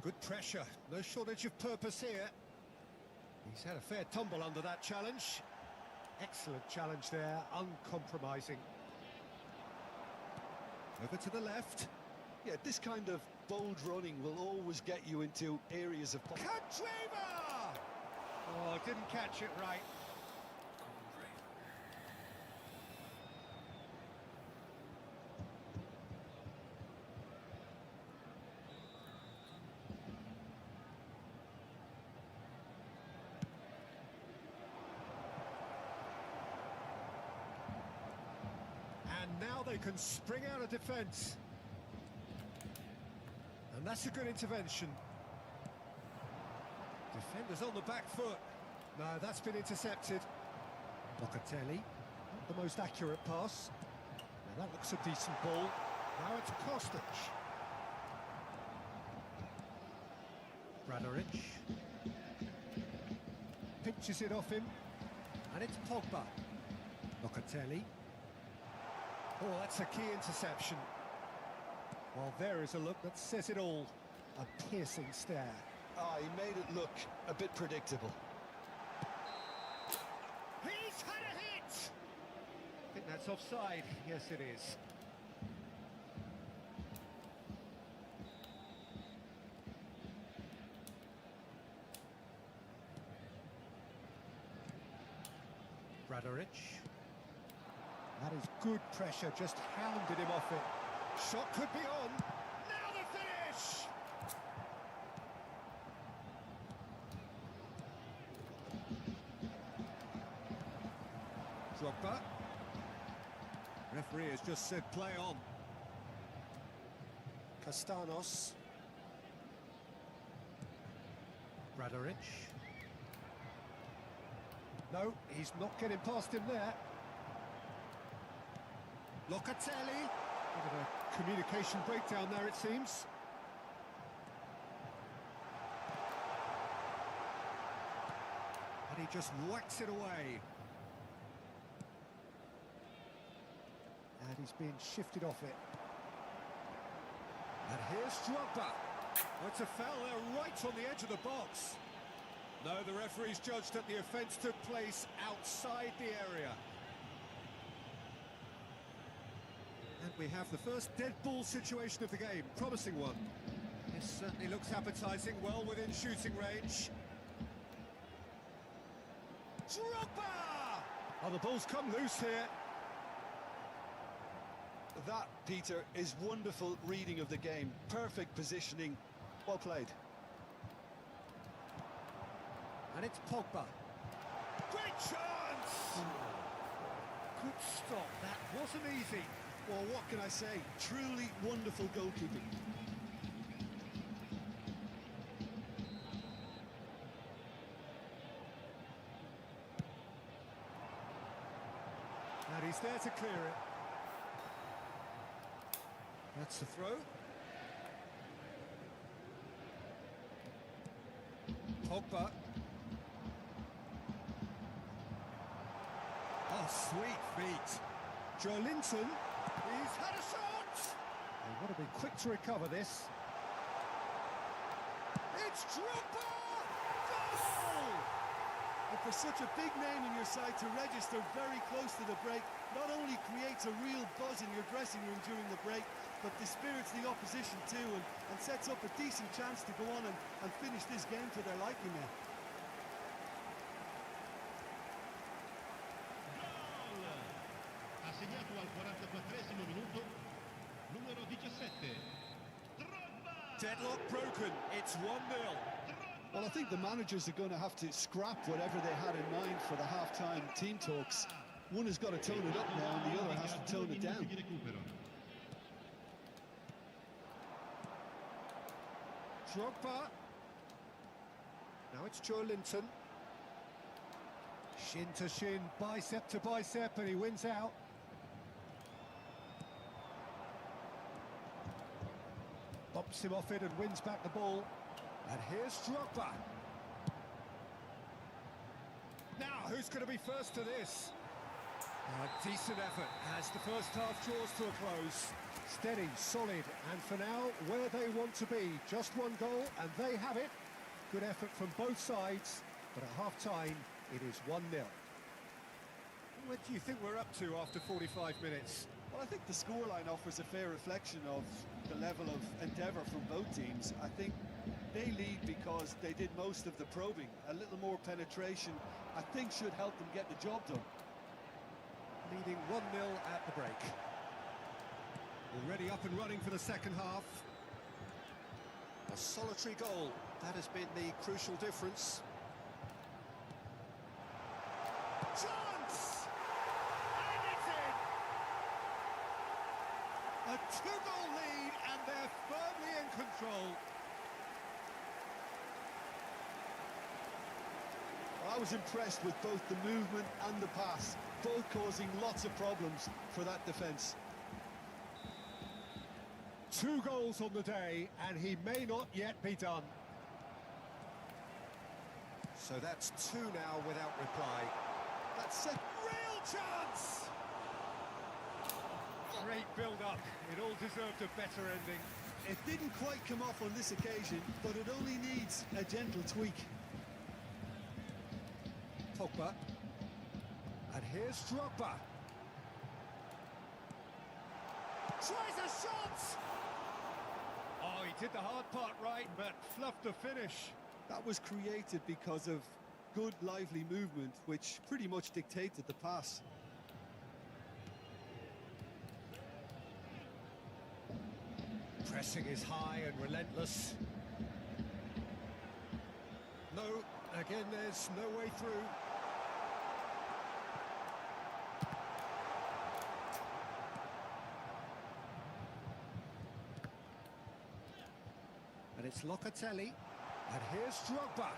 Good pressure, no shortage of purpose here. He's had a fair tumble under that challenge. Excellent challenge there, uncompromising. Over to the left. Yeah, this kind of bold running will always get you into areas of... Katreva! Oh, didn't catch it right. And now they can spring out of defence. And that's a good intervention. Defenders on the back foot. No, that's been intercepted. Locatelli, not the most accurate pass. Now that looks a decent ball. Now it's Kostic. Radoric. Pinches it off him. And it's Pogba. Locatelli. Oh, that's a key interception. Well, there is a look that says it all. A piercing stare. Ah, he made it look a bit predictable. He's had a hit! I think that's offside. Yes, it is. Radoric. That is good pressure, just hounded him off it. Shot could be on. Now the finish! Drogba. Referee has just said play on. Castanos. Radoric. No, he's not getting past him there. Locatelli. Bit of a communication breakdown there, it seems. And he just whacks it away. And he's being shifted off it. And here's Drogba. Oh, it's a foul there right on the edge of the box. No, the referee's judged that the offence took place outside the area. And we have the first dead ball situation of the game. Promising one. This certainly looks appetising, well within shooting range. Drogba! Oh, the ball's come loose here. That, Peter, is wonderful reading of the game. Perfect positioning. Well played. And it's Pogba. Great chance! Good stop. That wasn't easy. Well, what can I say? Truly wonderful goalkeeping. And he's there to clear it. That's the throw. Pogba. Oh, sweet feet. Joelinton. He's had a shot! They've got to be quick to recover this. It's Drogba! Goal! And for such a big name in your side to register very close to the break, not only creates a real buzz in your dressing room during the break, but dispirits the opposition too, and sets up a decent chance to go on and finish this game to their liking now. Ha segnato al 44esimo minuto numero 17 Drogba. Deadlock broken. It's 1-0. Well, I think the managers are going to have to scrap whatever they had in mind for the half-time team talks. One has got to tone it up now, and the other has to tone it down. Drogba. Now it's Joelinton. Shin to shin, bicep to bicep, and he wins out. Bumps him off it and wins back the ball. And here's Drogba. Now, who's going to be first to this? A decent effort as the first half draws to a close. Steady, solid, and for now, where they want to be. Just one goal, and they have it. Good effort from both sides, but at half-time, it is 1-0. What do you think we're up to after 45 minutes? Well, I think the scoreline offers a fair reflection of the level of endeavour from both teams. I think they lead because they did most of the probing. A little more penetration, I think, should help them get the job done. Leading 1-0 at the break. Already up and running for the second half. A solitary goal, that has been the crucial difference. Chance! And it's in! A two-goal lead, and they're firmly in control. I was impressed with both the movement and the pass, both causing lots of problems for that defence. 2 goals on the day, and he may not yet be done. So that's 2 now without reply. That's a Real chance! Great build-up. It all deserved a better ending. It didn't quite come off on this occasion, but it only needs a gentle tweak. Pogba. And here's Drogba. Tries a shot! Oh, he did the hard part right, but fluffed the finish. That was created because of good, lively movement, which pretty much dictated the pass. Pressing is high and relentless. No, again, there's no way through. And it's Locatelli. And here's Drogba.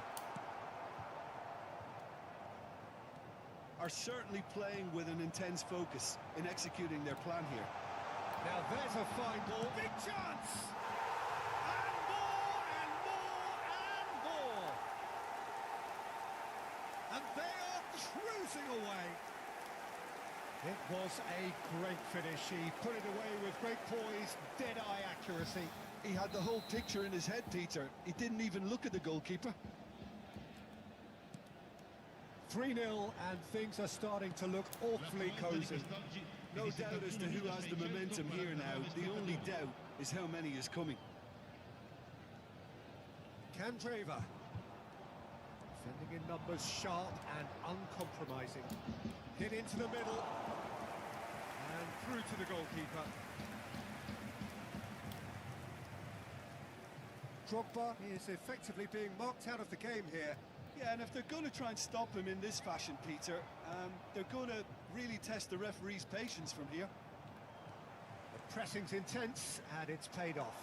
Are certainly playing with an intense focus in executing their plan here. Now there's a fine ball. Big chance! And more, and more, and more! And they are cruising away. It was a great finish. He put it away with great poise, dead-eye accuracy. He had the whole picture in his head, Peter. He didn't even look at the goalkeeper. 3-0, and things are starting to look awfully cosy. No doubt as to who has the momentum here now. The only doubt is how many is coming. Candreva. Defending in numbers, sharp and uncompromising. Hit into the middle. And through to the goalkeeper. Drogba is effectively being marked out of the game here. Yeah, and if they're going to try and stop him in this fashion, Peter, they're going to really test the referee's patience from here. The pressing's intense, and it's paid off.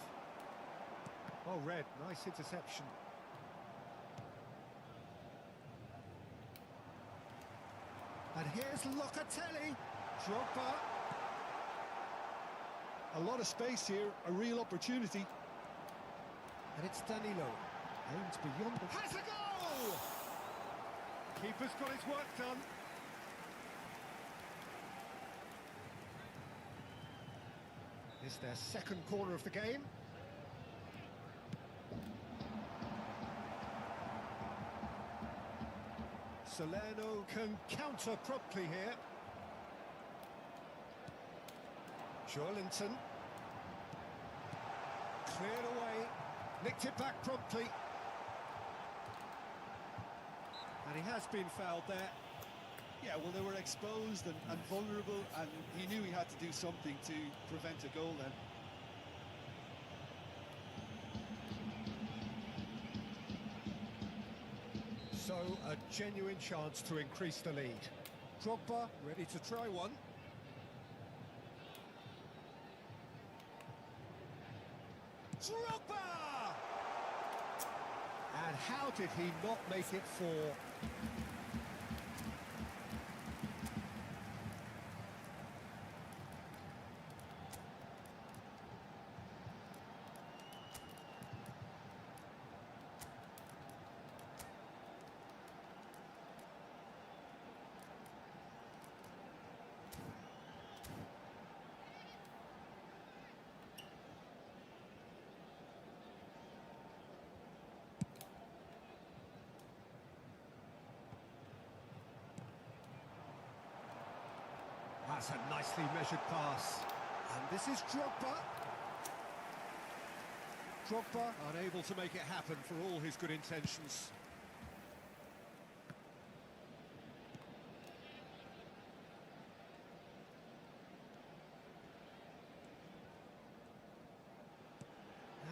Oh, Red, nice interception. And here's Locatelli. Drogba. A lot of space here, a real opportunity. And it's Danilo. Aims beyond the... Has a goal! Keeper's got his work done. It's their second corner of the game. Salerno can counter promptly here. Joelinton. Cleared away. Nicked it back promptly. And he has been fouled there. Yeah, well, they were exposed and vulnerable, and he knew he had to do something to prevent a goal then. So, a genuine chance to increase the lead. Drogba ready to try one. Drogba! And how did he not make it 4? That's a nicely measured pass. And this is Drogba. Drogba unable to make it happen for all his good intentions.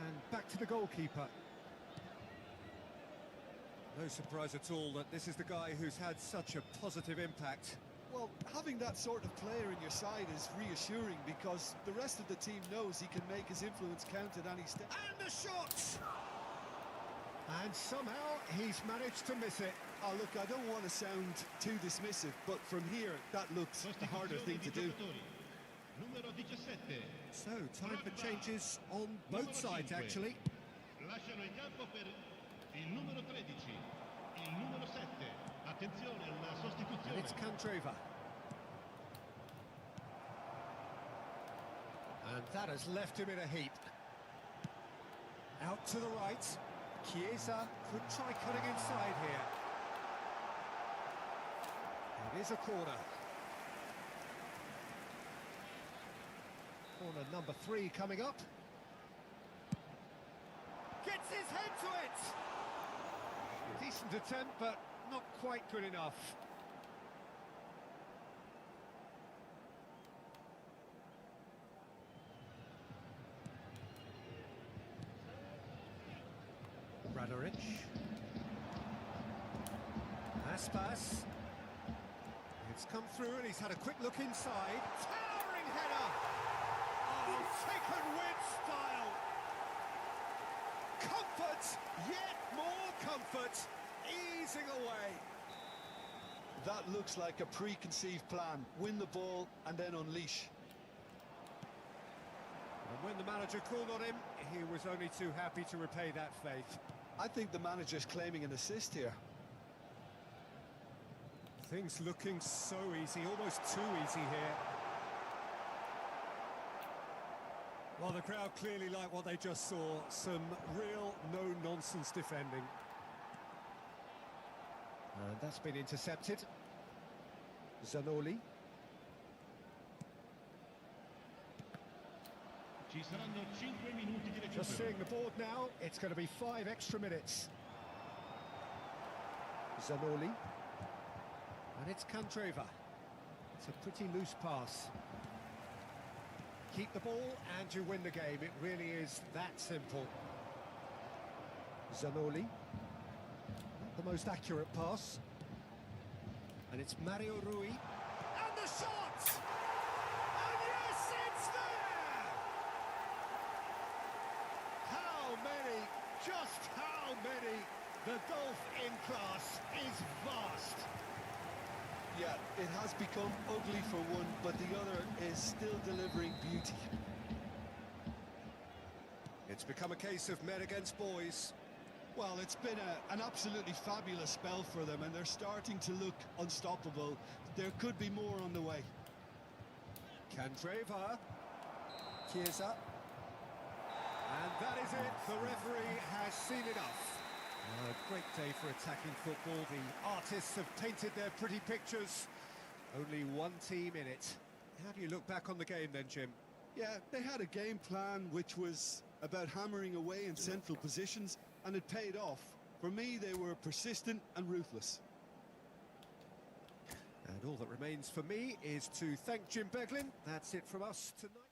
And back to the goalkeeper. No surprise at all that this is the guy who's had such a positive impact. Well, having that sort of player in your side is reassuring because the rest of the team knows he can make his influence count at any step. And a shot! And somehow he's managed to miss it. Oh, look, I don't want to sound too dismissive, but from here, that looks the harder thing to do. So, time for changes on both sides, actually. Lasciano il campo per il numero 13, il numero 7. Attenzione alla sostituzione. And it's Candreva. And that has left him in a heap. Out to the right. Chiesa could try cutting inside here. It is a corner. Corner number 3 coming up. Gets his head to it! Decent attempt, but not quite good enough. Radoric. Aspas. It's come through and he's had a quick look inside. Towering header! Oh, taken with style! Comfort, yet more comfort, easing away. That looks like a preconceived plan. Win the ball and then unleash. the manager called on him, he was only too happy to repay that faith. I think the manager's claiming an assist here. Things looking so easy, almost too easy here. Well, the crowd clearly like what they just saw. Some real no-nonsense defending. And that's been intercepted. Zanoli. Ci saranno 5 minuti di recupero. Just seeing the board now, it's going to be 5 extra minutes. Zanoli. And it's Candreva. It's a pretty loose pass. Keep the ball and you win the game. It really is that simple. Zanoli. Not the most accurate pass. And it's Mario Rui. And the shot! And yes, it's there! How many, just how many? The gulf in class is vast. Yeah, it has become ugly for one, but the other is still delivering beauty. It's become a case of men against boys. Well, it's been an absolutely fabulous spell for them, and they're starting to look unstoppable. There could be more on the way. Candreva. Chiesa. And that is it. The referee has seen enough. A great day for attacking football. The artists have painted their pretty pictures. Only one team in it. How do you look back on the game then, Jim? Yeah, they had a game plan which was about hammering away in central positions, and it paid off. For me, they were persistent and ruthless. And all that remains for me is to thank Jim Beglin. That's it from us tonight.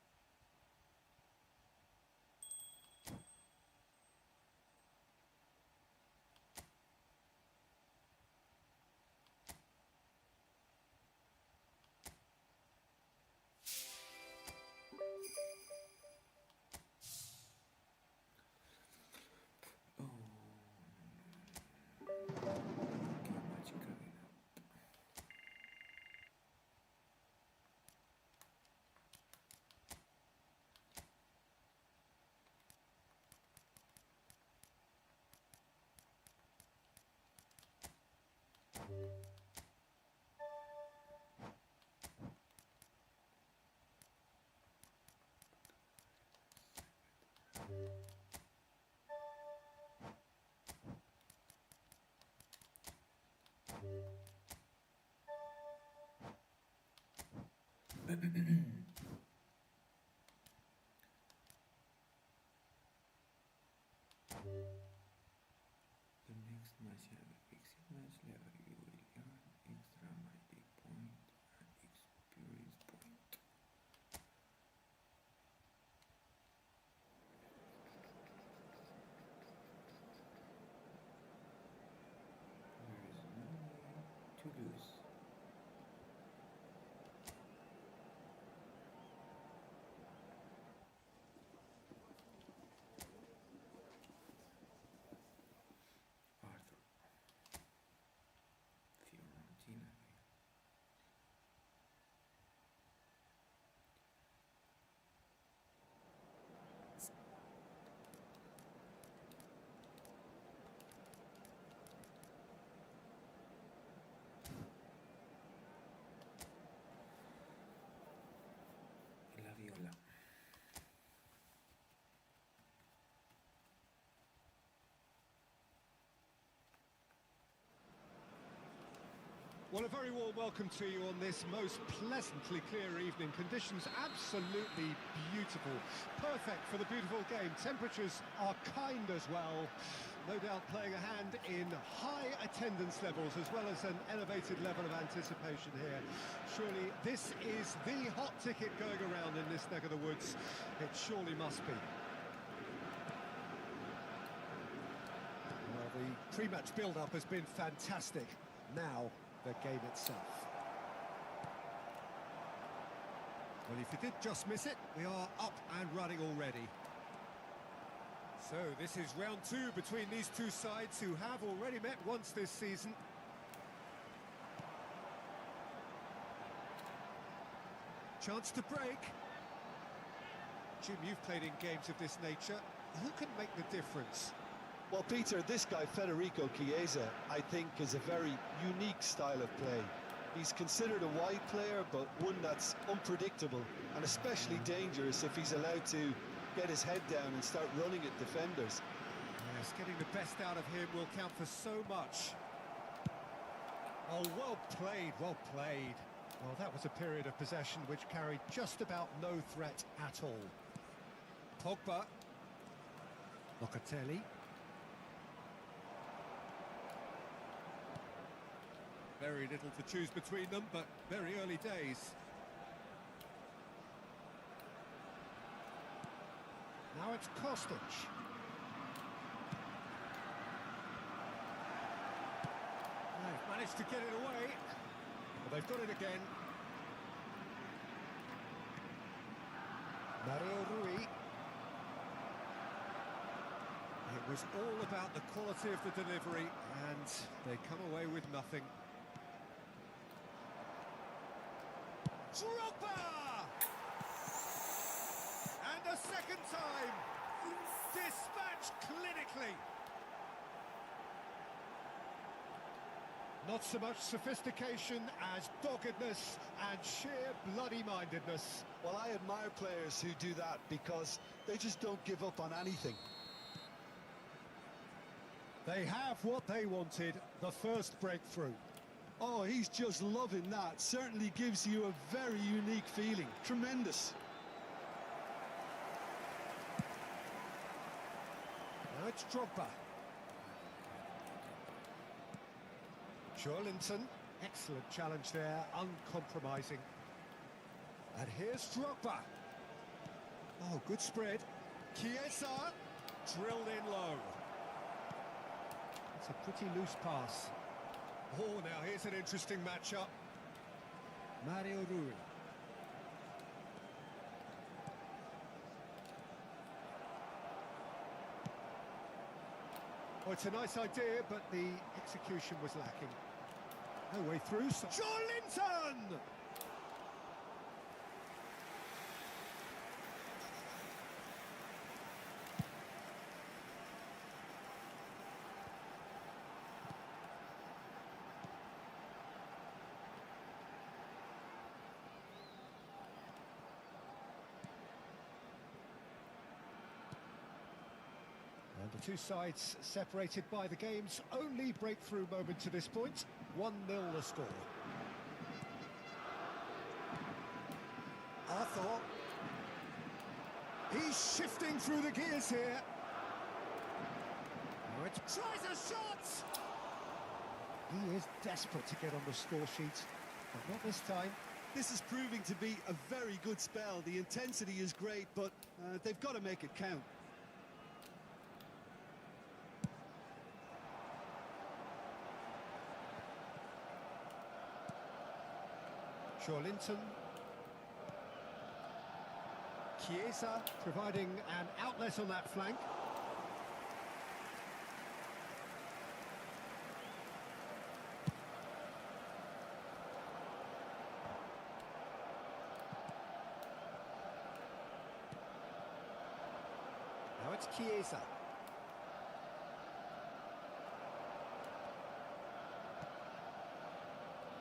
The next match have a fixed match level. You will earn extra magic point and experience point. There is no way to lose. Fiorentina. La viola. Well, a very warm welcome to you on this most pleasantly clear evening. Conditions absolutely beautiful. Perfect for the beautiful game. Temperatures are kind as well. No doubt playing a hand in high attendance levels as well as an elevated level of anticipation here. Surely this is the hot ticket going around in this neck of the woods. It surely must be. Well, the pre-match build-up has been fantastic. Now, the game itself. Well, if you did just miss it, we are up and running already. So this is round 2 between these two sides who have already met once this season. Chance to break. Jim, you've played in games of this nature. Who can make the difference? Well, Peter, this guy, Federico Chiesa, I think is a very unique style of play. He's considered a wide player, but one that's unpredictable and especially dangerous if he's allowed to get his head down and start running at defenders. Yes, getting the best out of him will count for so much. Oh, well played, well played. Well, that was a period of possession which carried just about no threat at all. Pogba. Locatelli. Very little to choose between them, but very early days. Now it's Kostic. They've managed to get it away. Well, they've got it again. Mario Rui. It was all about the quality of the delivery, and they come away with nothing. Drogba! And a second time! Dispatched clinically! Not so much sophistication as doggedness and sheer bloody-mindedness. Well, I admire players who do that because they just don't give up on anything. They have what they wanted, the first breakthrough. Oh, he's just loving that. Certainly gives you a very unique feeling. Tremendous. Now it's Drogba. Joelinton, excellent challenge there, uncompromising. And here's Drogba. Oh, good spread. Chiesa, drilled in low. It's a pretty loose pass. Oh, now here's an interesting matchup. Mario Rui. Oh, it's a nice idea, but the execution was lacking. No way through. Joelinton! And the two sides separated by the game's only breakthrough moment to this point. 1-0 the score. Arthur. He's shifting through the gears here. Oh, it tries a shot! He is desperate to get on the score sheet, but not this time. This is proving to be a very good spell. The intensity is great, but they've got to make it count. Joelinton. Chiesa providing an outlet on that flank. Now it's Chiesa.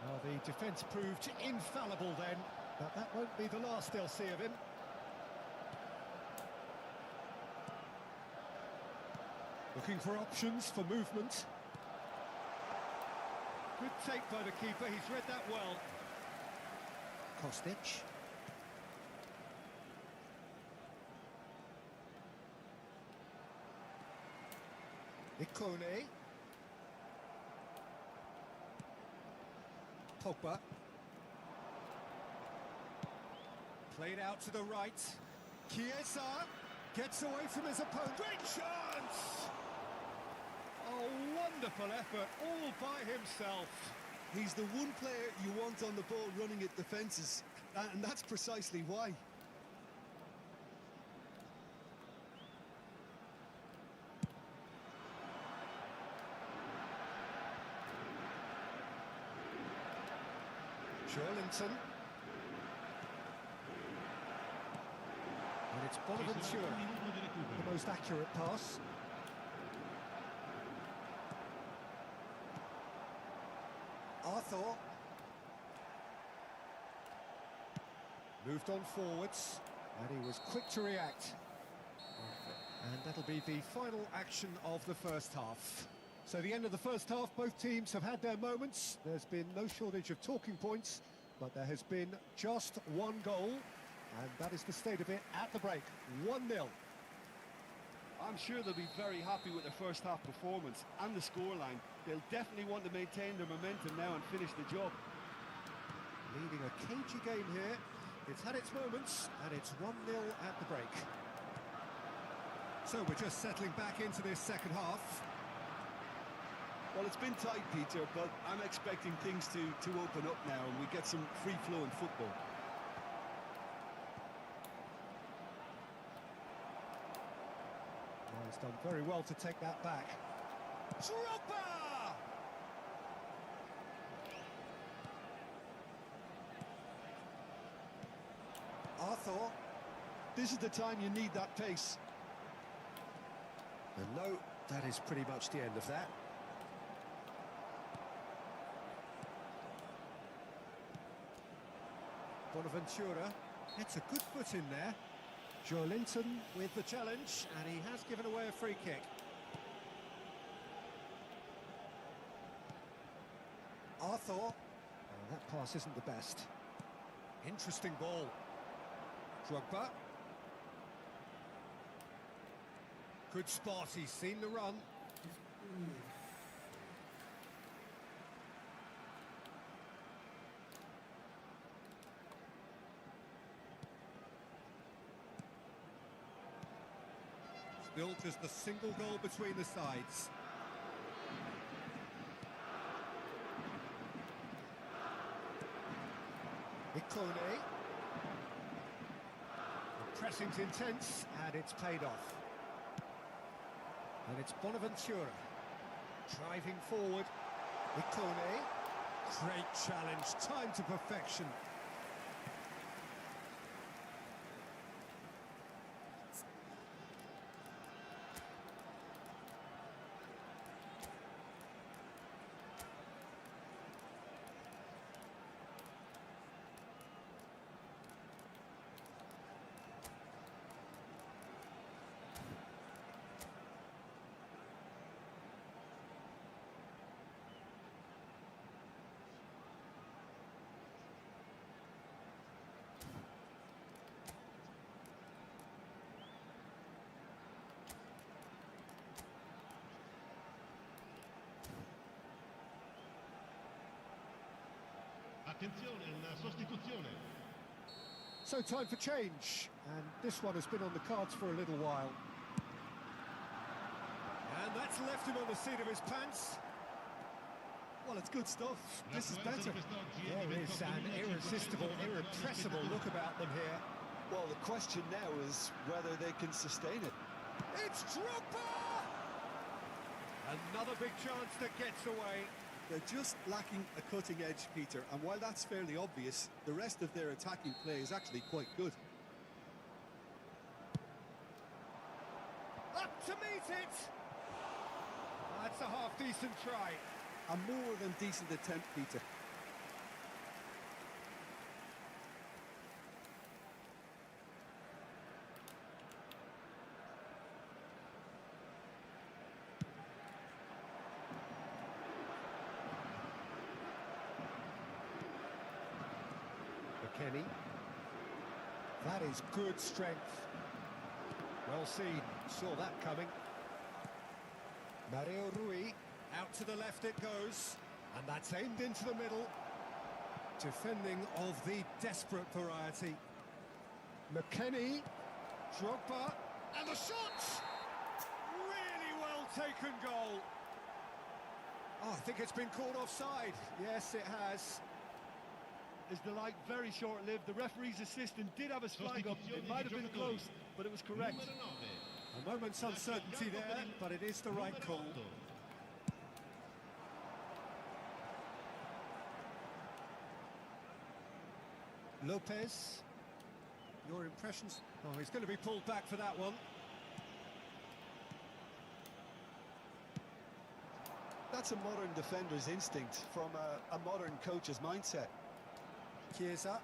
Well, the defence proved infallible then, but that won't be the last they'll see of him. Looking for options for movement. Good take by the keeper, he's read that well. Kostic. Ikone. Pogba. Played out to the right. Chiesa gets away from his opponent. Great chance! Oh, wonderful effort, all by himself. He's the one player you want on the ball running at defences, and that's precisely why. Joelinton. And it's Bonaventura, Un minuto di recupero. the most accurate pass. Arthur. Moved on forwards, and he was quick to react. And that'll be the final action of the first half. So the end of the first half, both teams have had their moments. There's been no shortage of talking points, but there has been just one goal, and that is the state of it at the break, 1-0. I'm sure they'll be very happy with their first half performance and the scoreline. They'll definitely want to maintain their momentum now and finish the job. Leading a cagey game here. It's had its moments, and it's 1-0 at the break. So we're just settling back into this second half. Well, it's been tight, Peter, but I'm expecting things to open up now and we get some free-flowing football. Well, he's done very well to take that back. Drogba! Arthur. This is the time you need that pace. And no, that is pretty much the end of that. Bonaventura gets a good foot in there. Joelinton with the challenge, and he has given away a free kick. Arthur. Oh, that pass isn't the best. Interesting ball. Drogba. Good spot, he's seen the run. Still just a single goal between the sides. Ikone. The pressing's intense, and it's paid off. And it's Bonaventura driving forward. Ikone. Great challenge, time to perfection. Attenzione, una sostituzione. So time for change, and this one has been on the cards for a little while. And that's left him on the seat of his pants. Well, it's good stuff. This is better. There is an irresistible, irrepressible look about them here. Well, the question now is whether they can sustain it. It's Drogba! Another big chance that gets away. They're just lacking a cutting edge, Peter, and while that's fairly obvious, the rest of their attacking play is actually quite good. Up to meet it! That's a half-decent try. A more than decent attempt, Peter. Kenny. That is good strength. Well seen, saw that coming. Mario Rui, out to the left it goes, and that's aimed into the middle. Defending of the desperate variety. McKennie, Drogba, and the shot! Really well taken goal. Oh, I think it's been called offside. Yes, it has. Is the light very short-lived? The referee's assistant did have a flag up. It might have been close, but it was correct. A moment's uncertainty there, but it is the right call. Lopez. Your impressions? Oh, he's going to be pulled back for that one. That's a modern defender's instinct from a modern coach's mindset. Chiesa.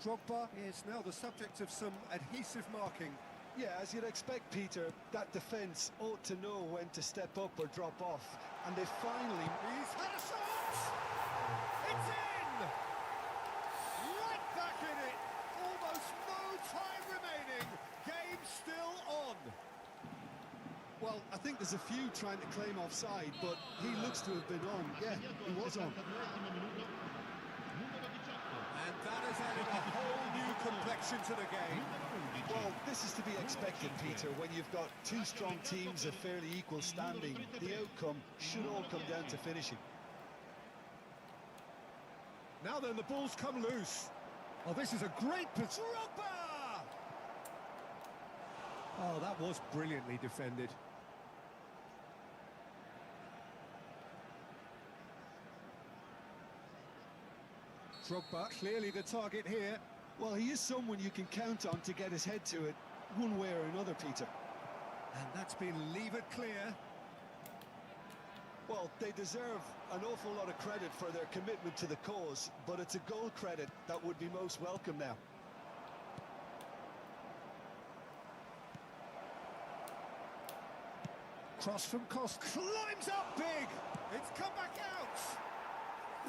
Drogba is now the subject of some adhesive marking. Yeah, as you'd expect, Peter, that defence ought to know when to step up or drop off. And they finally... He's had a shot! It's in! Right back in it! Almost no time remaining. Game still on. Well, I think there's a few trying to claim offside, but he looks to have been on. Yeah, he was on. And that has added a whole new complexion to the game. Well, this is to be expected, Peter, when you've got two strong teams of fairly equal standing. The outcome should all come down to finishing. Now then, the ball's come loose. Oh, this is a great position. Oh, that was brilliantly defended. Drogba, clearly the target here. Well, he is someone you can count on to get his head to it, one way or another, Peter. And that's been levered clear. Well, they deserve an awful lot of credit for their commitment to the cause, but it's a goal credit that would be most welcome now. Cross from Cost, climbs up big! It's come back out!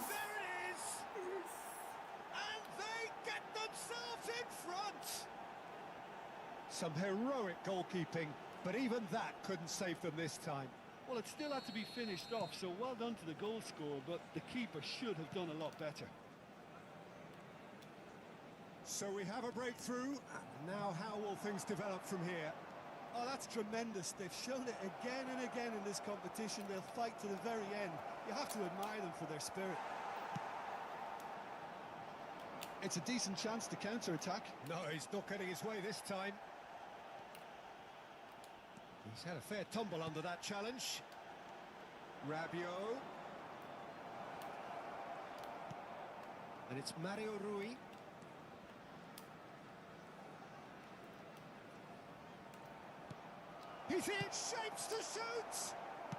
There it is! And they get themselves in front! Some heroic goalkeeping, but even that couldn't save them this time. Well, it still had to be finished off, so well done to the goal scorer, but the keeper should have done a lot better. So we have a breakthrough. Now how will things develop from here? Oh, that's tremendous. They've shown it again and again in this competition. They'll fight to the very end. You have to admire them for their spirit. It's a decent chance to counter-attack. No, he's not getting his way this time. He's had a fair tumble under that challenge. Rabiot. And it's Mario Rui. He's in, shapes to shoot!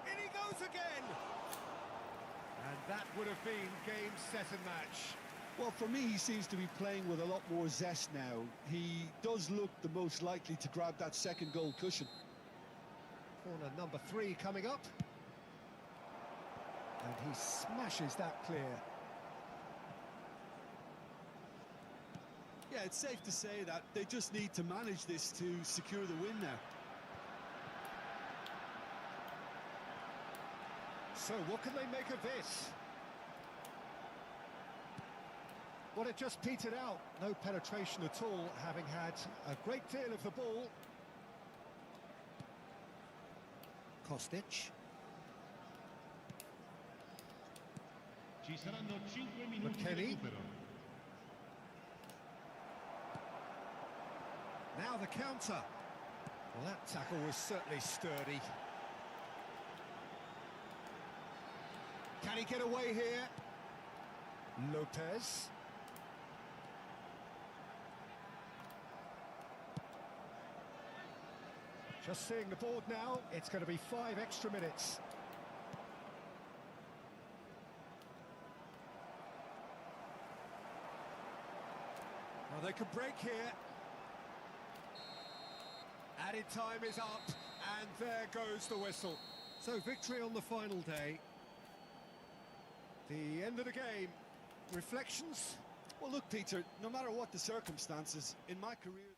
In he goes again! And that would have been game, set and match. Well, for me, he seems to be playing with a lot more zest now. He does look the most likely to grab that second goal cushion. Corner number 3 coming up. And he smashes that clear. Yeah, it's safe to say that they just need to manage this to secure the win now. So what can they make of this? Well, it just petered out. No penetration at all, having had a great deal of the ball. Kostic. Ci saranno 5 minuti di McKennie. recupero. Now the counter. Well, that tackle was certainly sturdy. Can he get away here? Lopez. Just seeing the board now, it's going to be 5 extra minutes. Well, they could break here. Added time is up, and there goes the whistle. So victory on the final day. The end of the game. Reflections? Well, look, Peter, no matter what the circumstances, in my career...